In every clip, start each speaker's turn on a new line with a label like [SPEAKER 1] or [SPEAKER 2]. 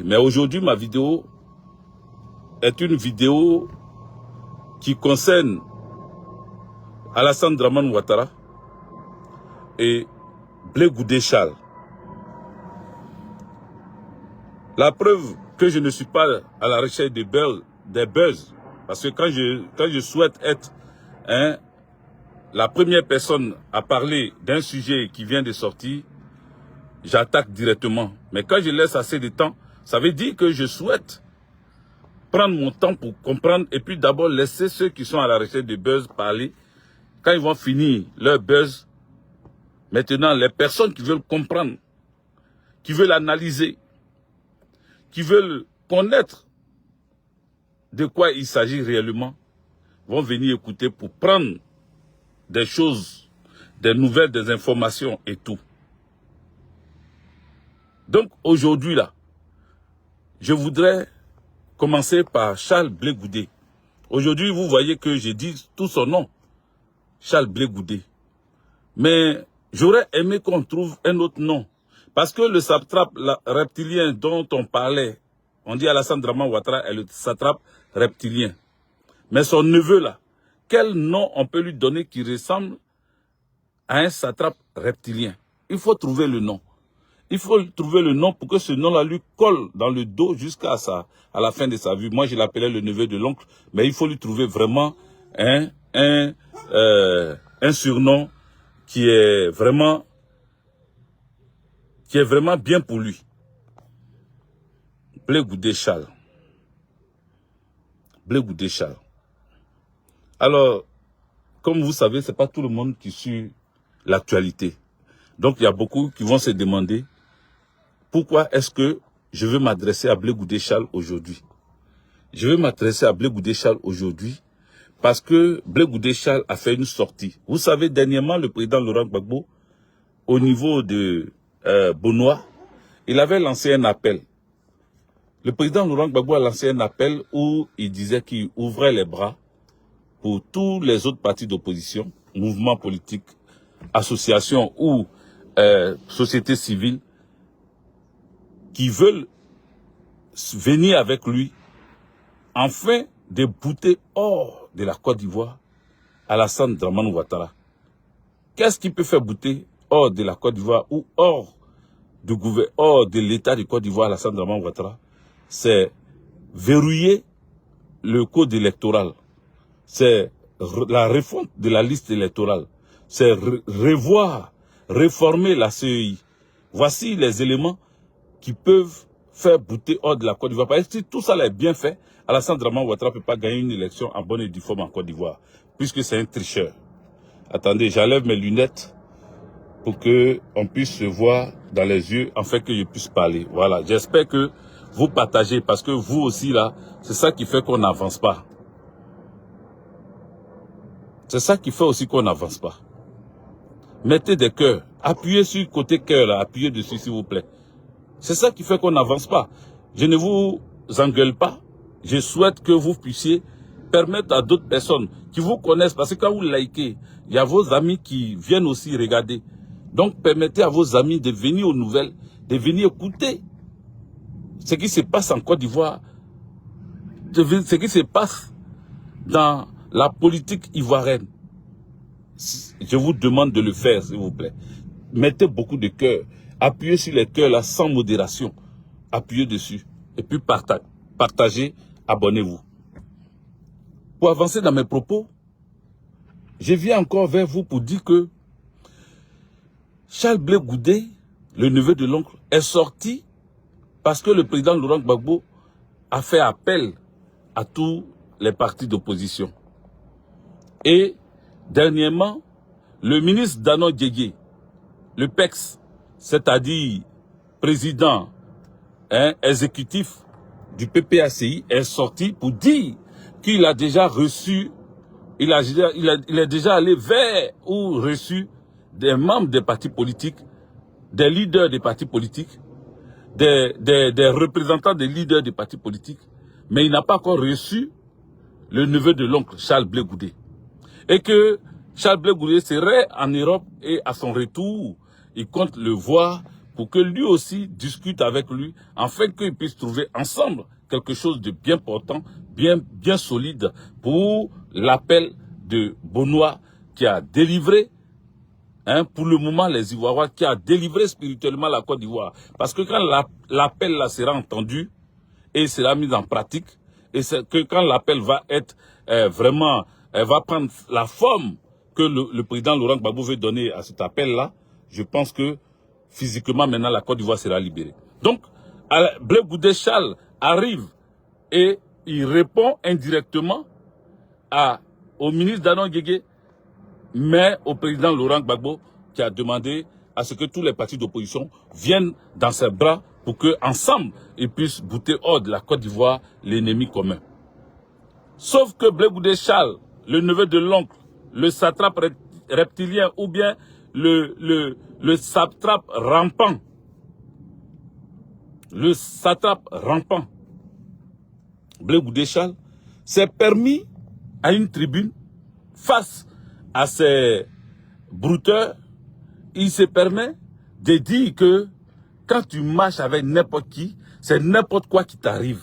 [SPEAKER 1] Mais aujourd'hui, ma vidéo est une vidéo qui concerne Alassane Dramane Ouattara et Blé Goudé Charles. La preuve que je ne suis pas à la recherche des buzz, parce que quand je souhaite être la première personne à parler d'un sujet qui vient de sortir, j'attaque directement. Mais quand je laisse assez de temps, ça veut dire que je souhaite prendre mon temps pour comprendre et puis d'abord laisser ceux qui sont à la recherche de buzz parler. Quand ils vont finir leur buzz, maintenant les personnes qui veulent comprendre, qui veulent analyser, qui veulent connaître de quoi il s'agit réellement, vont venir écouter pour prendre des choses, des nouvelles, des informations et tout. Donc aujourd'hui là, je voudrais commencer par Charles Blé Goudé. Aujourd'hui, vous voyez que j'ai dit tout son nom, Charles Blé Goudé. Mais j'aurais aimé qu'on trouve un autre nom. Parce que le satrape reptilien dont on parlait, on dit Alassane Dramane Ouattara est le satrape reptilien. Mais son neveu là, quel nom on peut lui donner qui ressemble à un satrape reptilien? Il faut trouver le nom. Il faut trouver le nom pour que ce nom-là lui colle dans le dos jusqu'à la fin de sa vie. Moi, je l'appelais le neveu de l'oncle, mais il faut lui trouver vraiment un surnom qui est vraiment bien pour lui. Blé Goudé Charles. Blé Goudé Charles. Alors, comme vous savez, c'est pas tout le monde qui suit l'actualité. Donc, il y a beaucoup qui vont se demander pourquoi est-ce que je veux m'adresser à Blé Goudé Charles aujourd'hui. Je veux m'adresser à Blé Goudé Charles aujourd'hui parce que Blé Goudé Charles a fait une sortie. Vous savez, dernièrement, le président Laurent Gbagbo, au niveau de Benoît, il avait lancé un appel. Le président Laurent Gbagbo a lancé un appel où il disait qu'il ouvrait les bras pour tous les autres partis d'opposition, mouvements politiques, associations ou sociétés civiles qui veulent venir avec lui afin de bouter hors de la Côte d'Ivoire Alassane Dramane Ouattara. Qu'est-ce qui peut faire bouter hors de la Côte d'Ivoire ou hors de l'État de Côte d'Ivoire Alassane Dramane Ouattara? C'est verrouiller le code électoral. C'est la refonte de la liste électorale. C'est réformer la CEI. Voici les éléments qui peuvent faire bouter hors de la Côte d'Ivoire. Parce que si tout ça est bien fait, Alassane Dramane Ouattara ne peut pas gagner une élection en bonne et due forme en Côte d'Ivoire, puisque c'est un tricheur. Attendez, j'enlève mes lunettes pour qu'on puisse se voir dans les yeux, afin que je puisse parler. Voilà, j'espère que vous partagez, parce que vous aussi là, c'est ça qui fait qu'on n'avance pas. C'est ça qui fait aussi qu'on n'avance pas. Mettez des cœurs, appuyez sur le côté cœur là, appuyez dessus s'il vous plaît. C'est ça qui fait qu'on n'avance pas. Je ne vous engueule pas. Je souhaite que vous puissiez permettre à d'autres personnes qui vous connaissent, parce que quand vous likez, il y a vos amis qui viennent aussi regarder. Donc permettez à vos amis de venir aux nouvelles, de venir écouter ce qui se passe en Côte d'Ivoire, ce qui se passe dans la politique ivoirienne. Je vous demande de le faire, s'il vous plaît. Mettez beaucoup de cœur. Appuyez sur les cœurs là sans modération. Appuyez dessus. Et puis partagez, abonnez-vous. Pour avancer dans mes propos, je viens encore vers vous pour dire que Charles Blé Goudé, le neveu de l'oncle, est sorti parce que le président Laurent Gbagbo a fait appel à tous les partis d'opposition. Et dernièrement, le ministre Danon Diégué, le PEX, c'est-à-dire président exécutif du PPACI, est sorti pour dire qu'il a déjà reçu, il est déjà allé vers ou reçu des membres des partis politiques, des leaders des partis politiques, des représentants des leaders des partis politiques, mais il n'a pas encore reçu le neveu de l'oncle, Charles Blé Goudé. Et que Charles Blé Goudé serait en Europe et à son retour, il compte le voir pour que lui aussi discute avec lui, afin qu'ils puissent trouver ensemble quelque chose de bien portant, bien solide, pour l'appel de Benoît qui a délivré, pour le moment, les Ivoiriens, qui a délivré spirituellement la Côte d'Ivoire. Parce que quand l'appel là sera entendu et sera mis en pratique, et c'est que quand l'appel va être vraiment, va prendre la forme que le président Laurent Gbagbo veut donner à cet appel-là, je pense que physiquement, maintenant, la Côte d'Ivoire sera libérée. Donc, Blaise Goudé Charles arrive et il répond indirectement au ministre Danon Guégué, mais au président Laurent Gbagbo, qui a demandé à ce que tous les partis d'opposition viennent dans ses bras pour qu'ensemble, ils puissent bouter hors de la Côte d'Ivoire l'ennemi commun. Sauf que Blaise Goudé Charles, le neveu de l'oncle, le satrape reptilien ou bien le satrape rampant, Blaise Goudé Charles, s'est permis à une tribune face à ces brouteurs, il se permet de dire que quand tu marches avec n'importe qui, c'est n'importe quoi qui t'arrive.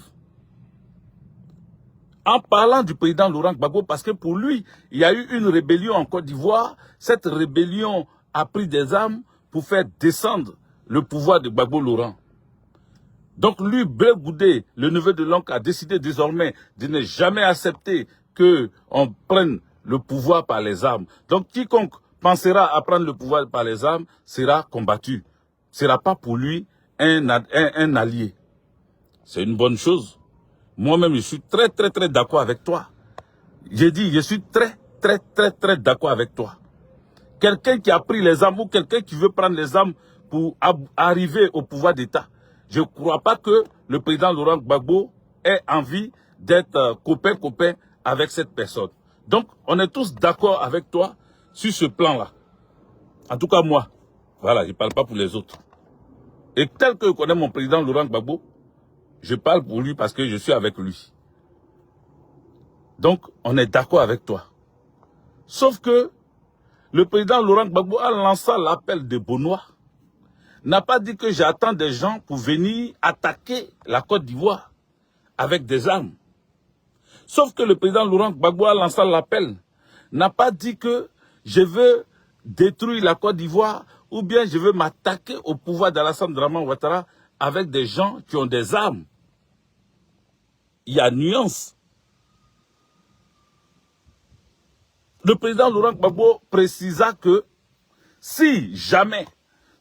[SPEAKER 1] En parlant du président Laurent Gbagbo, parce que pour lui, il y a eu une rébellion en Côte d'Ivoire. Cette rébellion a pris des armes pour faire descendre le pouvoir de Gbagbo Laurent. Donc lui, Blaise Goudé, le neveu de l'oncle, a décidé désormais de ne jamais accepter qu'on prenne le pouvoir par les armes. Donc quiconque pensera à prendre le pouvoir par les armes sera combattu. Ce ne sera pas pour lui un allié. C'est une bonne chose. Moi-même, je suis très d'accord avec toi. J'ai dit, je suis très d'accord avec toi. Quelqu'un qui a pris les armes ou quelqu'un qui veut prendre les armes pour arriver au pouvoir d'État, je ne crois pas que le président Laurent Gbagbo ait envie d'être copain avec cette personne. Donc, on est tous d'accord avec toi sur ce plan-là. En tout cas, moi. Voilà, je ne parle pas pour les autres. Et tel que je connais mon président Laurent Gbagbo, je parle pour lui parce que je suis avec lui. Donc, on est d'accord avec toi. Sauf que le président Laurent Gbagbo a lancé l'appel de Benoît. N'a pas dit que j'attends des gens pour venir attaquer la Côte d'Ivoire avec des armes. Sauf que le président Laurent Gbagbo a lancé l'appel. N'a pas dit que je veux détruire la Côte d'Ivoire ou bien je veux m'attaquer au pouvoir d'Alassane Dramane Ouattara avec des gens qui ont des armes. Il y a nuance. Le président Laurent Gbagbo précisa que si jamais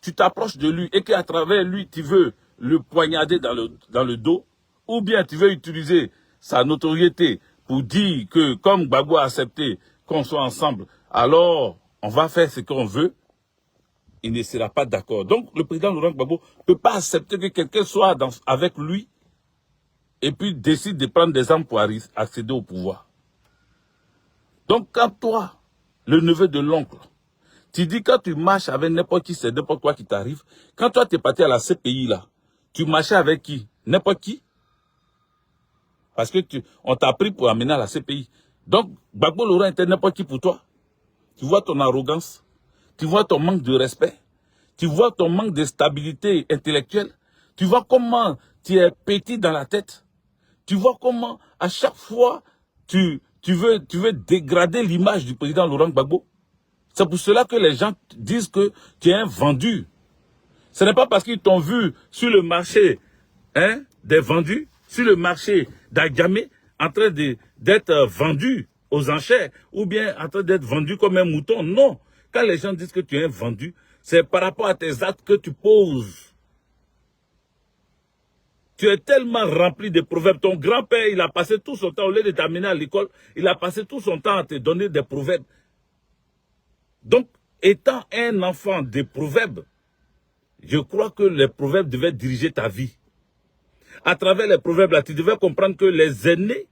[SPEAKER 1] tu t'approches de lui et qu'à travers lui tu veux le poignarder dans le dos, ou bien tu veux utiliser sa notoriété pour dire que comme Gbagbo a accepté qu'on soit ensemble, alors on va faire ce qu'on veut, il ne sera pas d'accord. Donc le président Laurent Gbagbo ne peut pas accepter que quelqu'un soit avec lui et puis décide de prendre des armes pour accéder au pouvoir. Donc quand toi, le neveu de l'oncle, tu dis quand tu marches avec n'importe qui, c'est n'importe quoi qui t'arrive. Quand toi tu es parti à la CPI là, tu marchais avec qui? N'importe qui? Parce que on t'a pris pour amener à la CPI. Donc Gbagbo Laurent était n'importe qui pour toi. Tu vois ton arrogance, tu vois ton manque de respect, tu vois ton manque de stabilité intellectuelle, tu vois comment tu es petit dans la tête, tu vois comment à chaque fois tu veux dégrader l'image du président Laurent Gbagbo. C'est pour cela que les gens disent que tu es un vendu. Ce n'est pas parce qu'ils t'ont vu sur le marché des vendus, sur le marché d'Agamé, en train d'être vendu aux enchères, ou bien en train d'être vendu comme un mouton. Non. Quand les gens disent que tu es un vendu, c'est par rapport à tes actes que tu poses. Tu es tellement rempli de proverbes. Ton grand-père, il a passé tout son temps, au lieu de t'amener à l'école, il a passé tout son temps à te donner des proverbes. Donc, étant un enfant des proverbes, je crois que les proverbes devaient diriger ta vie. À travers les proverbes, là, tu devais comprendre que les aînés,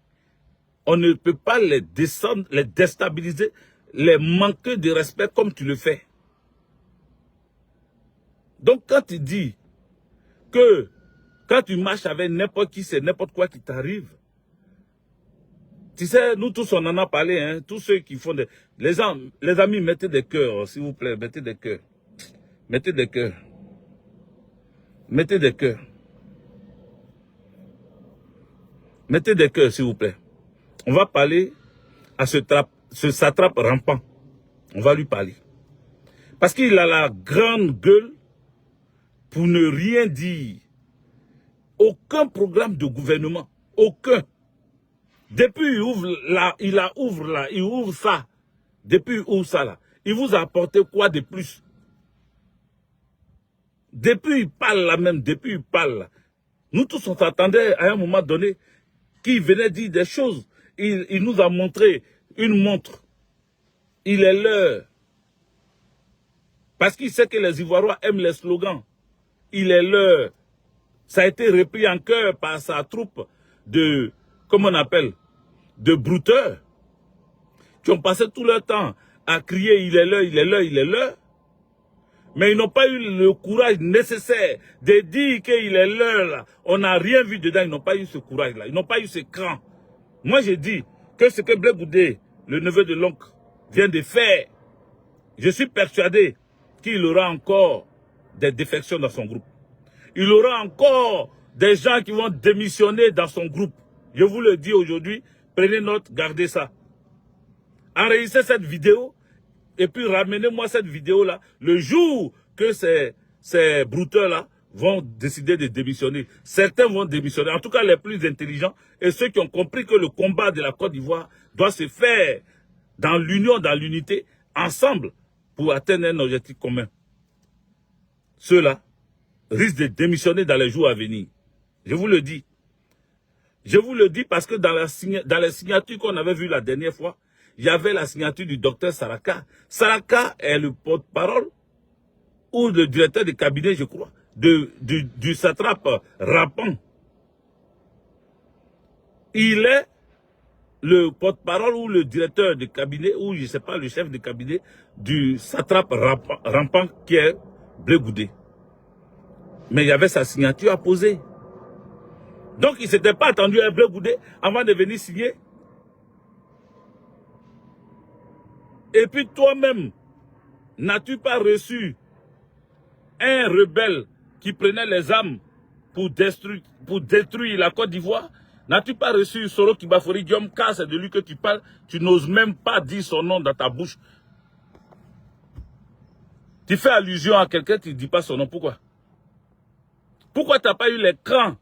[SPEAKER 1] on ne peut pas les descendre, les déstabiliser, les manquer de respect comme tu le fais. Donc, quand tu dis que quand tu marches avec n'importe qui, c'est n'importe quoi qui t'arrive. Tu sais, nous tous, on en a parlé, hein, tous ceux qui font des... Les amis, mettez des cœurs, s'il vous plaît, mettez des cœurs. Mettez des cœurs. Mettez des cœurs. Mettez des cœurs, s'il vous plaît. On va parler à ce satrape rampant. On va lui parler. Parce qu'il a la grande gueule pour ne rien dire. Aucun programme de gouvernement. Aucun. Depuis il ouvre ça. Depuis il ouvre ça là. Il vous a apporté quoi de plus? Depuis il parle là même, depuis il parle là. Nous tous on s'attendait à un moment donné qu'il venait dire des choses. Il nous a montré une montre. Il est l'heure. Parce qu'il sait que les Ivoiriens aiment les slogans. Il est l'heure. Ça a été repris en cœur par sa troupe de, comment on appelle, de brouteurs, qui ont passé tout leur temps à crier il est l'heure, il est l'heure, il est l'heure. Mais ils n'ont pas eu le courage nécessaire de dire qu'il est l'heure là. On n'a rien vu dedans, ils n'ont pas eu ce courage là, ils n'ont pas eu ce cran. Moi j'ai dit que ce que Blé Goudé, le neveu de l'oncle, vient de faire, je suis persuadé qu'il aura encore des défections dans son groupe. Il aura encore des gens qui vont démissionner dans son groupe. Je vous le dis aujourd'hui, prenez note, gardez ça. Enregistrez cette vidéo et puis ramenez-moi cette vidéo-là le jour que ces brouteurs-là vont décider de démissionner. Certains vont démissionner, en tout cas les plus intelligents et ceux qui ont compris que le combat de la Côte d'Ivoire doit se faire dans l'union, dans l'unité, ensemble, pour atteindre un objectif commun. Ceux-là risquent de démissionner dans les jours à venir. Je vous le dis. Je vous le dis parce que dans les signatures qu'on avait vues la dernière fois, il y avait la signature du docteur Saraka. Saraka est le porte-parole ou le directeur de cabinet, je crois, du satrape Rampant. Il est le porte-parole ou le directeur de cabinet, ou je ne sais pas, le chef de cabinet du satrape Rampant qui est Blé Goudé. Mais il y avait sa signature à poser. Donc il ne s'était pas attendu à Blé Goudé avant de venir signer. Et puis toi-même, n'as-tu pas reçu un rebelle qui prenait les armes pour détruire la Côte d'Ivoire? N'as-tu pas reçu Soro Kibafori Guillaume, car c'est de lui que tu parles? Tu n'oses même pas dire son nom dans ta bouche. Tu fais allusion à quelqu'un, tu ne dis pas son nom. Pourquoi? Pourquoi tu n'as pas eu les crans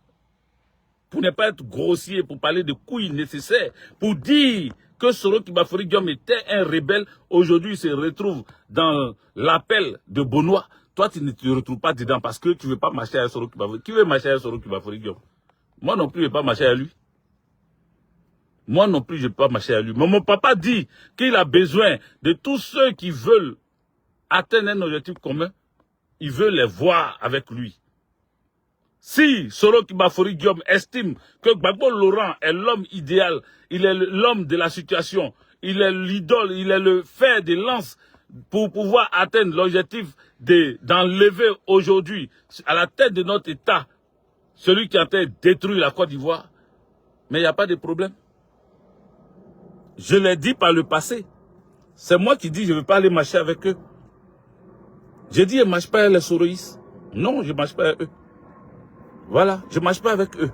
[SPEAKER 1] pour ne pas être grossier, pour parler de couilles nécessaires, pour dire que Soro Kibafori Guillaume était un rebelle, aujourd'hui il se retrouve dans l'appel de Bonois. Toi, tu ne te retrouves pas dedans parce que tu ne veux pas marcher avec Soro Kibafori. Qui veut marcher avec Soro Kibafori Guillaume? Moi non plus, je ne veux pas marcher avec lui. Moi non plus, je ne veux pas marcher avec lui. Mais mon papa dit qu'il a besoin de tous ceux qui veulent atteindre un objectif commun. Il veut les voir avec lui. Si Soro Kibafori Guillaume estime que Gbagbo Laurent est l'homme idéal, il est l'homme de la situation, il est l'idole, il est le fer de lance pour pouvoir atteindre l'objectif d'enlever aujourd'hui à la tête de notre État celui qui a détruit la Côte d'Ivoire, mais il n'y a pas de problème. Je l'ai dit par le passé. C'est moi qui dis je ne veux pas aller marcher avec eux. J'ai dit je ne marche pas avec les soroïstes. Non, je ne marche pas avec eux. Voilà, je ne marche pas avec eux.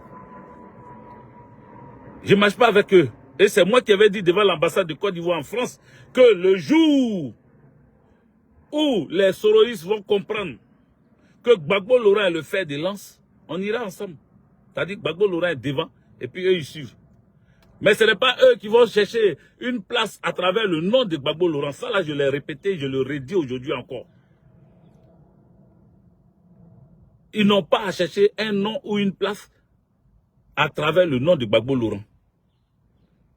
[SPEAKER 1] Je ne marche pas avec eux. Et c'est moi qui avais dit devant l'ambassade de Côte d'Ivoire en France que le jour où les soroïstes vont comprendre que Gbagbo Laurent est le fer de lance, on ira ensemble. C'est-à-dire que Gbagbo Laurent est devant et puis eux ils suivent. Mais ce n'est pas eux qui vont chercher une place à travers le nom de Gbagbo Laurent. Ça là je l'ai répété, je le redis aujourd'hui encore. Ils n'ont pas à chercher un nom ou une place à travers le nom de Gbagbo Laurent.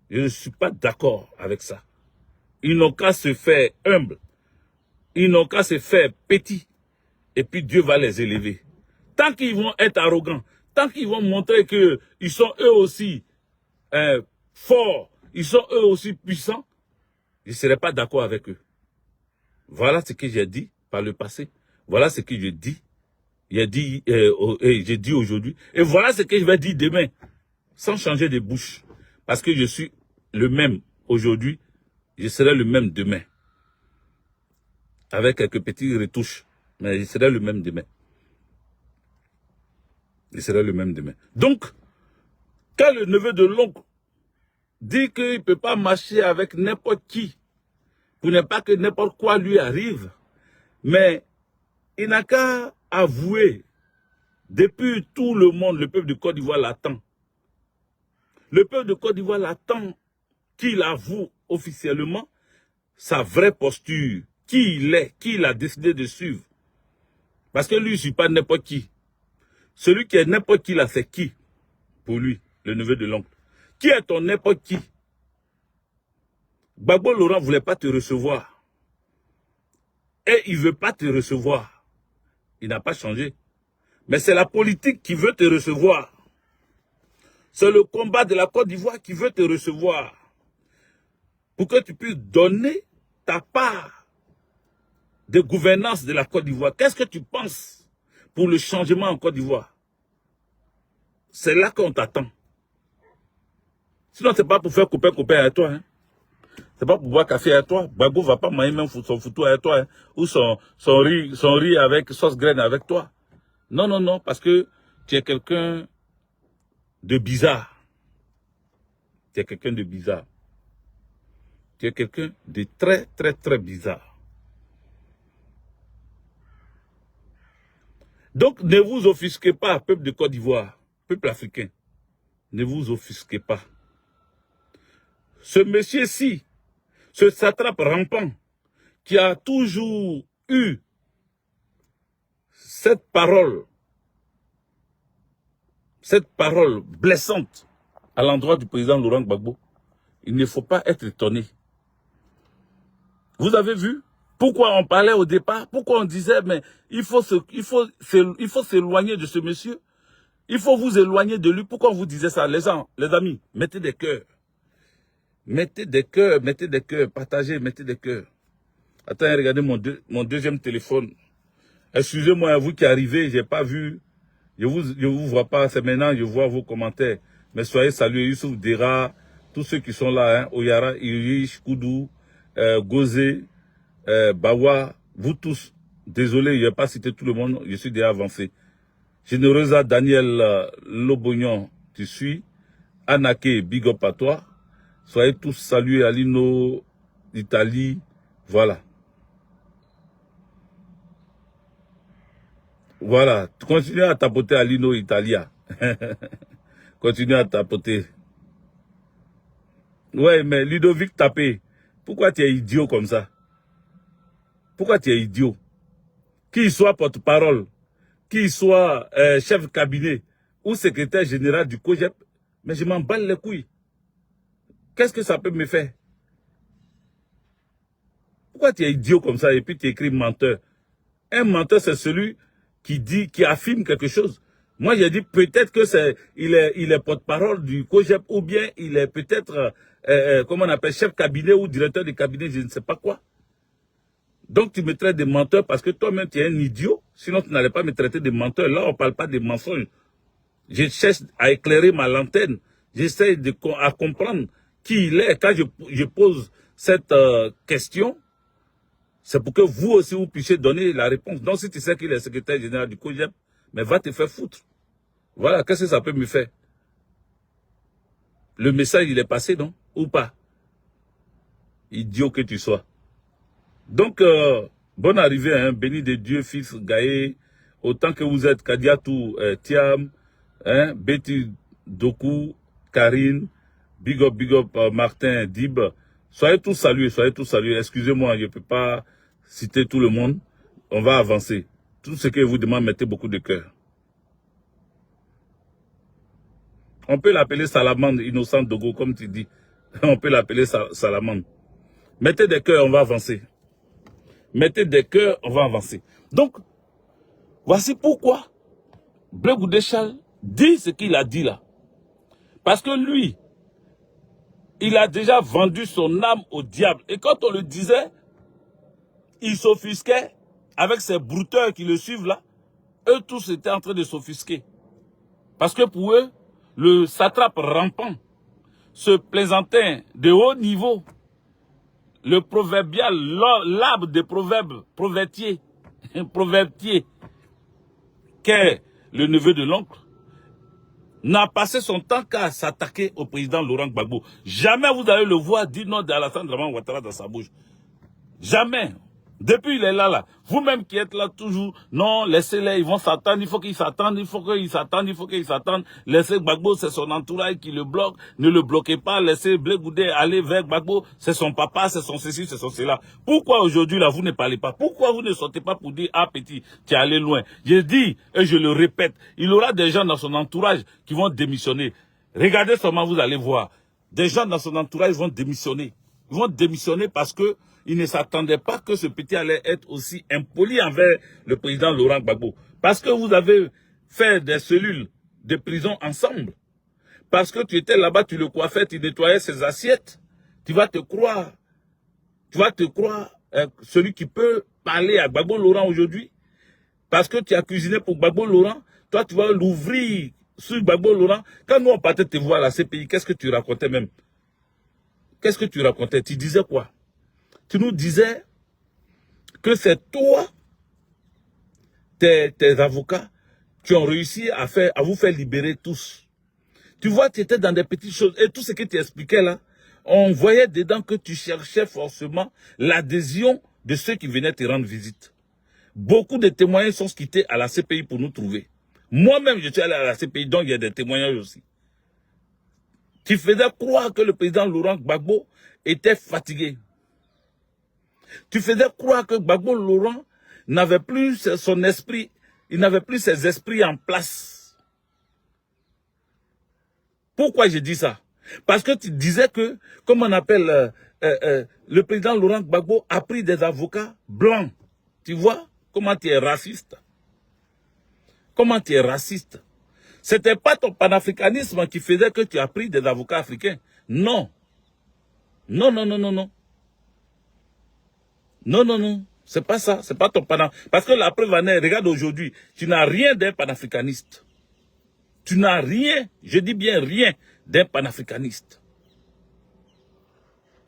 [SPEAKER 1] Je ne suis pas d'accord avec ça. Ils n'ont qu'à se faire humbles. Ils n'ont qu'à se faire petits. Et puis Dieu va les élever. Tant qu'ils vont être arrogants, tant qu'ils vont montrer qu'ils sont eux aussi forts, ils sont eux aussi puissants, je ne serai pas d'accord avec eux. Voilà ce que j'ai dit par le passé. Voilà ce que je dis. J'ai dit aujourd'hui. Et voilà ce que je vais dire demain. Sans changer de bouche. Parce que je suis le même aujourd'hui. Je serai le même demain. Avec quelques petites retouches. Mais je serai le même demain. il sera le même demain. Donc, quand le neveu de l'oncle dit qu'il ne peut pas marcher avec n'importe qui, pour ne pas que n'importe quoi lui arrive, mais il n'a qu'à avouer, depuis tout le monde, le peuple de Côte d'Ivoire l'attend. Le peuple de Côte d'Ivoire l'attend qu'il avoue officiellement sa vraie posture, qui il est, qui il a décidé de suivre. Parce que lui, il ne suit pas n'importe qui. Celui qui est n'importe qui là, c'est qui pour lui, le neveu de l'oncle? Qui est ton n'importe qui? Gbagbo Laurent ne voulait pas te recevoir. Et il ne veut pas te recevoir. Il n'a pas changé. Mais c'est la politique qui veut te recevoir. C'est le combat de la Côte d'Ivoire qui veut te recevoir. Pour que tu puisses donner ta part de gouvernance de la Côte d'Ivoire. Qu'est-ce que tu penses pour le changement en Côte d'Ivoire? C'est là qu'on t'attend. Sinon, ce n'est pas pour faire copain avec toi. Hein. C'est pas pour boire café avec toi. Gbagbo ne va pas manger même son photo avec toi. Hein. Ou son riz avec sauce graine avec toi. Non, non, non, parce que tu es quelqu'un de bizarre. Tu es quelqu'un de bizarre. Tu es quelqu'un de très, très, très bizarre. Donc, ne vous offusquez pas, peuple de Côte d'Ivoire, peuple africain. Ne vous offusquez pas. Ce monsieur-ci, ce satrape rampant, qui a toujours eu cette parole blessante à l'endroit du président Laurent Gbagbo, il ne faut pas être étonné. Vous avez vu pourquoi on parlait au départ, pourquoi on disait mais il faut s'éloigner de ce monsieur, il faut vous éloigner de lui. Pourquoi on vous disait ça? Les gens, les amis, mettez des cœurs. Mettez des cœurs, partagez, mettez des cœurs. Attends, regardez mon deuxième téléphone. Excusez-moi, vous qui arrivez, j'ai pas vu. Je vous vois pas, c'est maintenant, je vois vos commentaires. Mais soyez salués, Youssouf Dera, tous ceux qui sont là, hein, Oyara, Irish, Koudou, Gozé, Bawa, vous tous. Désolé, je n'ai pas cité tout le monde, je suis déjà avancé. Généreuse Daniel Lobognon, tu suis. Anake, big up à toi. Soyez tous salués, Alino, Italie, voilà. Voilà, continuez à tapoter Alino Italia. Continuez à tapoter. Ouais, mais Ludovic Tapé, pourquoi tu es idiot comme ça? Pourquoi tu es idiot? Qu'il soit porte-parole, qu'il soit chef de cabinet ou secrétaire général du COJEP, mais je m'en bats les couilles. Qu'est-ce que ça peut me faire? Pourquoi tu es idiot comme ça et puis tu écris menteur? Un menteur, c'est celui qui affirme quelque chose. Moi, j'ai dit peut-être que il est porte-parole du COJEP ou bien il est peut-être, comment on appelle, chef cabinet ou directeur de cabinet, je ne sais pas quoi. Donc, tu me traites de menteur parce que toi-même, tu es un idiot. Sinon, tu n'allais pas me traiter de menteur. Là, on ne parle pas de mensonges. Je cherche à éclairer ma lanterne. J'essaie à comprendre qui il est. Quand je pose cette question, c'est pour que vous aussi, vous puissiez donner la réponse. Donc, si tu sais qu'il est secrétaire général du COJEP, mais va te faire foutre. Voilà, qu'est-ce que ça peut me faire? Le message, il est passé, non? Ou pas? Idiot que tu sois. Donc, bonne arrivée, hein, béni de Dieu, fils Gaé, autant que vous êtes, Kadiatou, Thiam, hein, Betty Doku, Karine, big up, Martin, Dib. Soyez tous salués, Excusez-moi, je ne peux pas citer tout le monde. On va avancer. Tout ce que je vous demande, mettez beaucoup de cœur. On peut l'appeler Salamande, Innocent Dogo, comme tu dis. On peut l'appeler Salamande. Mettez des cœurs, on va avancer. Mettez des cœurs, on va avancer. Donc, voici pourquoi Blé Goudéchal dit ce qu'il a dit là. Parce que lui, il a déjà vendu son âme au diable. Et quand on le disait, il s'offusquait avec ces brouteurs qui le suivent là. Eux tous étaient en train de s'offusquer. Parce que pour eux, le satrape rampant, ce plaisantin de haut niveau, le proverbial, l'arbre des proverbes, proverbier, qu'est le neveu de l'oncle, n'a passé son temps qu'à s'attaquer au président Laurent Gbagbo. Jamais vous allez le voir dire non d'Alassane Dramane Ouattara dans sa bouche. Jamais. Depuis il est là. Vous-même qui êtes là toujours, non, laissez-les, ils vont s'attendre, il faut qu'ils s'attendent, il faut qu'ils s'attendent. Laissez Gbagbo, c'est son entourage qui le bloque, ne le bloquez pas, laissez Blé Goudé aller vers Gbagbo, c'est son papa, c'est son ceci, c'est son cela. Pourquoi aujourd'hui là, vous ne parlez pas? Pourquoi vous ne sortez pas pour dire, ah petit, tu es allé loin? Je dis, et je le répète, il y aura des gens dans son entourage qui vont démissionner. Regardez seulement, vous allez voir. Des gens dans son entourage vont démissionner. Ils vont démissionner parce que ils ne s'attendaient pas que ce petit allait être aussi impoli envers le président Laurent Gbagbo. Parce que vous avez fait des cellules de prison ensemble. Parce que tu étais là-bas, tu le coiffais, tu nettoyais ses assiettes. Tu vas te croire. Celui qui peut parler à Gbagbo Laurent aujourd'hui. Parce que tu as cuisiné pour Gbagbo Laurent. Toi, tu vas l'ouvrir sur Gbagbo Laurent. Quand nous on partait te voir à la CPI, qu'est-ce que tu racontais même? Qu'est-ce que tu racontais? Tu disais quoi? Tu nous disais que c'est toi, tes avocats, qui ont réussi à vous faire libérer tous. Tu vois, tu étais dans des petites choses. Et tout ce que tu expliquais là, on voyait dedans que tu cherchais forcément l'adhésion de ceux qui venaient te rendre visite. Beaucoup de témoignages sont quittés à la CPI pour nous trouver. Moi-même, je suis allé à la CPI, donc il y a des témoignages aussi. Tu faisais croire que le président Laurent Gbagbo était fatigué. Tu faisais croire que Gbagbo Laurent n'avait plus son esprit, il n'avait plus ses esprits en place. Pourquoi je dis ça? Parce que tu disais que, comme on appelle, le président Laurent Gbagbo a pris des avocats blancs. Tu vois comment tu es raciste? Comment tu es raciste? C'était pas ton panafricanisme qui faisait que tu as pris des avocats africains. Non. Non. Non. C'est pas ça. C'est pas ton panafricanisme. Parce que la preuve en est, regarde aujourd'hui, tu n'as rien d'un panafricaniste. Tu n'as rien, je dis bien rien, d'un panafricaniste.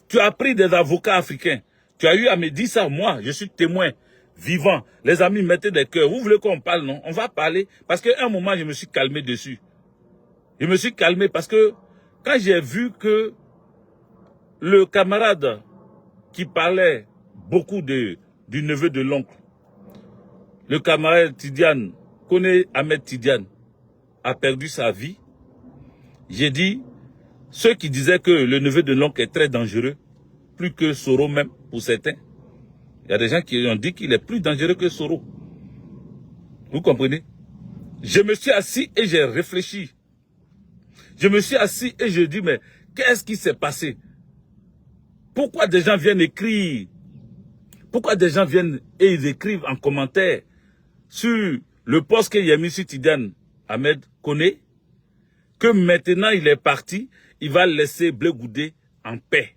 [SPEAKER 1] Tu as pris des avocats africains. Tu as eu à me dire ça, moi, je suis témoin vivant. Les amis, mettez des cœurs. Vous voulez qu'on parle, non? On va parler. Parce qu'à un moment, je me suis calmé dessus. Je me suis calmé parce que quand j'ai vu que le camarade qui parlait beaucoup du neveu de l'oncle, le camarade Tidiane, connaît Ahmed Tidiane, a perdu sa vie, j'ai dit, ceux qui disaient que le neveu de l'oncle est très dangereux, plus que Soro même, pour certains, il y a des gens qui ont dit qu'il est plus dangereux que Soro. Vous comprenez? Je me suis assis et j'ai réfléchi. Je me suis assis et je dis, mais qu'est-ce qui s'est passé? Pourquoi des gens viennent écrire? Pourquoi des gens viennent et ils écrivent en commentaire sur le poste que Yemi Tidiane Ahmed connaît, que maintenant il est parti, il va laisser Blé Goudé en paix.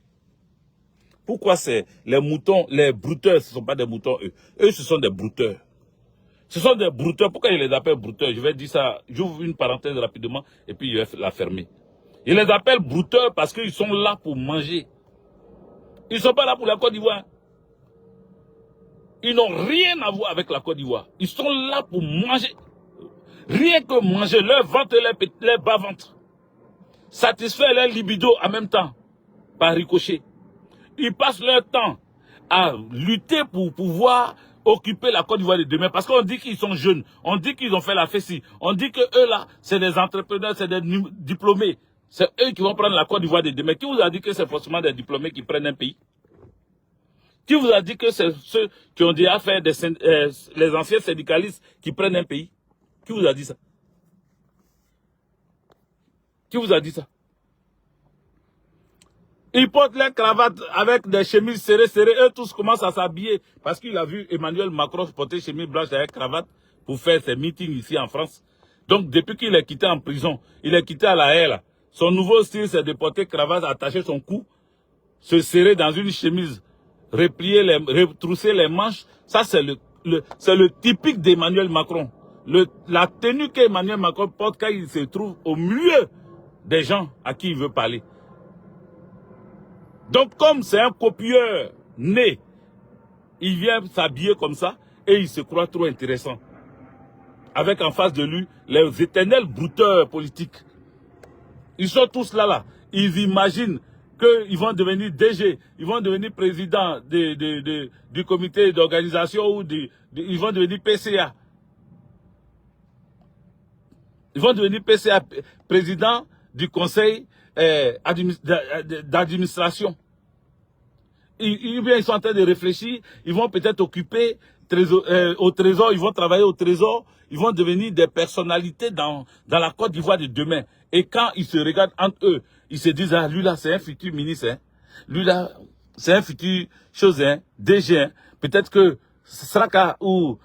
[SPEAKER 1] Pourquoi c'est les moutons, les brouteurs, ce ne sont pas des moutons, eux. Eux, ce sont des brouteurs. Ce sont des brouteurs. Pourquoi ils les appellent brouteurs? Je vais dire ça, j'ouvre une parenthèse rapidement et puis je vais la fermer. Ils les appellent brouteurs parce qu'ils sont là pour manger. Ils ne sont pas là pour la Côte d'Ivoire. Ils n'ont rien à voir avec la Côte d'Ivoire. Ils sont là pour manger. Rien que manger leur ventre et leur bas-ventre. Satisfaire leur libido en même temps. Par ricochet. Ils passent leur temps à lutter pour pouvoir occuper la Côte d'Ivoire de demain. Parce qu'on dit qu'ils sont jeunes. On dit qu'ils ont fait la fessie. On dit que eux là, c'est des entrepreneurs, c'est des diplômés. C'est eux qui vont prendre la Côte d'Ivoire de demain. Qui vous a dit que c'est forcément des diplômés qui prennent un pays? Qui vous a dit que c'est ceux qui ont déjà fait les anciens syndicalistes qui prennent un pays? Qui vous a dit ça? Qui vous a dit ça? Ils portent leurs cravates avec des chemises serrées. Eux tous commencent à s'habiller. Parce qu'il a vu Emmanuel Macron porter chemise blanche avec cravate pour faire ses meetings ici en France. Donc depuis qu'il est quitté en prison, il est quitté à la haie là. Son nouveau style c'est de porter cravate, attacher son cou, se serrer dans une chemise, retrousser les manches. Ça c'est le typique d'Emmanuel Macron. La tenue qu'Emmanuel Macron porte quand il se trouve au milieu des gens à qui il veut parler. Donc comme c'est un copieur né, il vient s'habiller comme ça et il se croit trop intéressant. Avec en face de lui les éternels brouteurs politiques. Ils sont tous là. Ils imaginent qu'ils vont devenir DG, ils vont devenir président du comité d'organisation ou ils vont devenir PCA. Ils vont devenir PCA, président du conseil d'administration. Ils sont en train de réfléchir, ils vont peut-être occuper au trésor, ils vont travailler au trésor, ils vont devenir des personnalités dans la Côte d'Ivoire de demain. Et quand ils se regardent entre eux, ils se disent, ah, lui là, c'est un futur ministre, hein. Lui là, c'est un futur chose, hein, DG, hein. Peut-être que Sraka ou,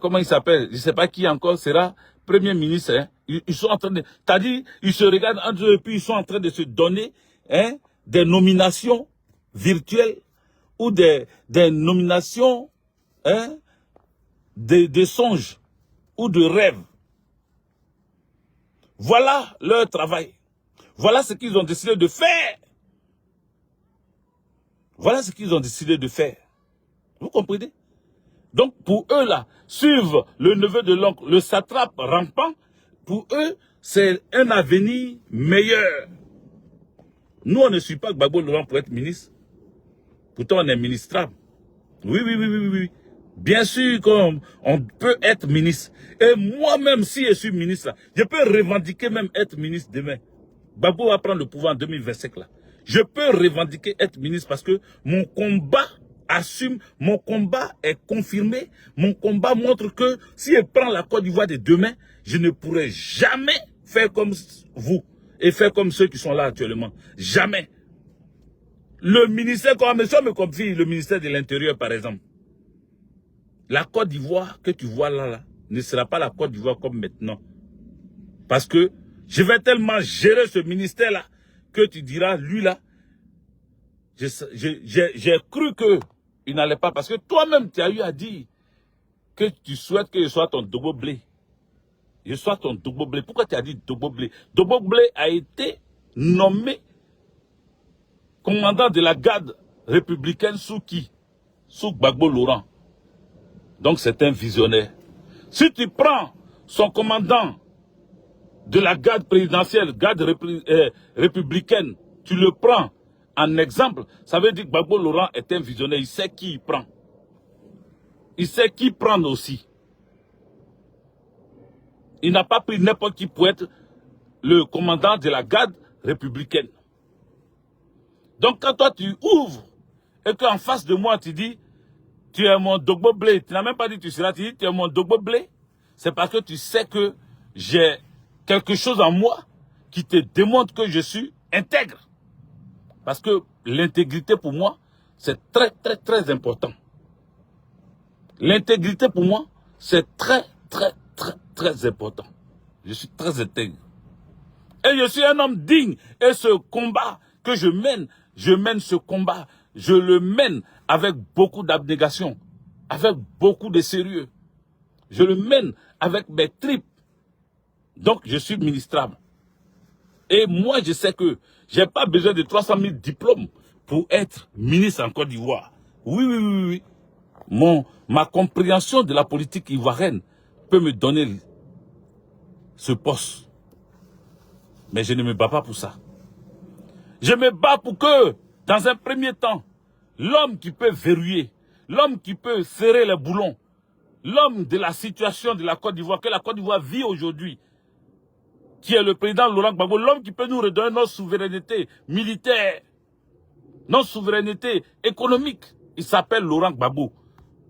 [SPEAKER 1] comment il s'appelle, je ne sais pas qui encore sera premier ministre, hein. Ils sont en train de, t'as dit, ils se regardent entre eux, puis ils sont en train de se donner, hein, des nominations virtuelles ou des nominations, hein, de songes ou de rêves. Voilà leur travail. Voilà ce qu'ils ont décidé de faire. Voilà ce qu'ils ont décidé de faire. Vous comprenez? Donc pour eux là, suivre le neveu de l'oncle, le satrape rampant, pour eux, c'est un avenir meilleur. Nous, on ne suit pas Gbagbo Laurent pour être ministre. Pourtant, on est ministrable. Oui. Bien sûr qu'on peut être ministre. Et moi-même, si je suis ministre, je peux revendiquer même être ministre demain. Gbagbo va prendre le pouvoir en 2025 là. Je peux revendiquer être ministre parce que mon combat assume, mon combat est confirmé, mon combat montre que si je prends la Côte d'Ivoire de demain, je ne pourrai jamais faire comme vous et faire comme ceux qui sont là actuellement. Jamais. Le ministère, comme monsieur me confie, le ministère de l'Intérieur par exemple. La Côte d'Ivoire que tu vois là, ne sera pas la Côte d'Ivoire comme maintenant. Parce que je vais tellement gérer ce ministère-là que tu diras, lui là, j'ai cru qu'il n'allait pas. Parce que toi-même, tu as eu à dire que tu souhaites que je sois ton Dogo Blé. Je sois ton Dogo Blé. Pourquoi tu as dit Dogo Blé? Dogo Blé a été nommé commandant de la garde républicaine sous qui? Sous Gbagbo Laurent. Donc c'est un visionnaire. Si tu prends son commandant de la garde présidentielle, garde républicaine, tu le prends en exemple, ça veut dire que Gbagbo Laurent est un visionnaire, il sait qui il prend. Il sait qui prendre aussi. Il n'a pas pris n'importe qui pour être le commandant de la garde républicaine. Donc quand toi tu ouvres et qu'en face de moi tu dis tu es mon Dogbo Blé, tu n'as même pas dit tu seras, tu dis tu es mon Dogbo Blé, c'est parce que tu sais que j'ai quelque chose en moi qui te démontre que je suis intègre. Parce que l'intégrité pour moi, c'est très important. L'intégrité pour moi, c'est très important. Je suis très intègre. Et je suis un homme digne. Et ce combat que je mène ce combat, je le mène avec beaucoup d'abnégation, avec beaucoup de sérieux. Je le mène avec mes tripes. Donc, je suis ministrable. Et moi, je sais que je n'ai pas besoin de 300 000 diplômes pour être ministre en Côte d'Ivoire. Oui. Ma compréhension de la politique ivoirienne peut me donner ce poste. Mais je ne me bats pas pour ça. Je me bats pour que, dans un premier temps, l'homme qui peut verrouiller, l'homme qui peut serrer les boulons, l'homme de la situation de la Côte d'Ivoire, que la Côte d'Ivoire vit aujourd'hui, qui est le président Laurent Gbagbo, l'homme qui peut nous redonner notre souveraineté militaire, notre souveraineté économique, il s'appelle Laurent Gbagbo.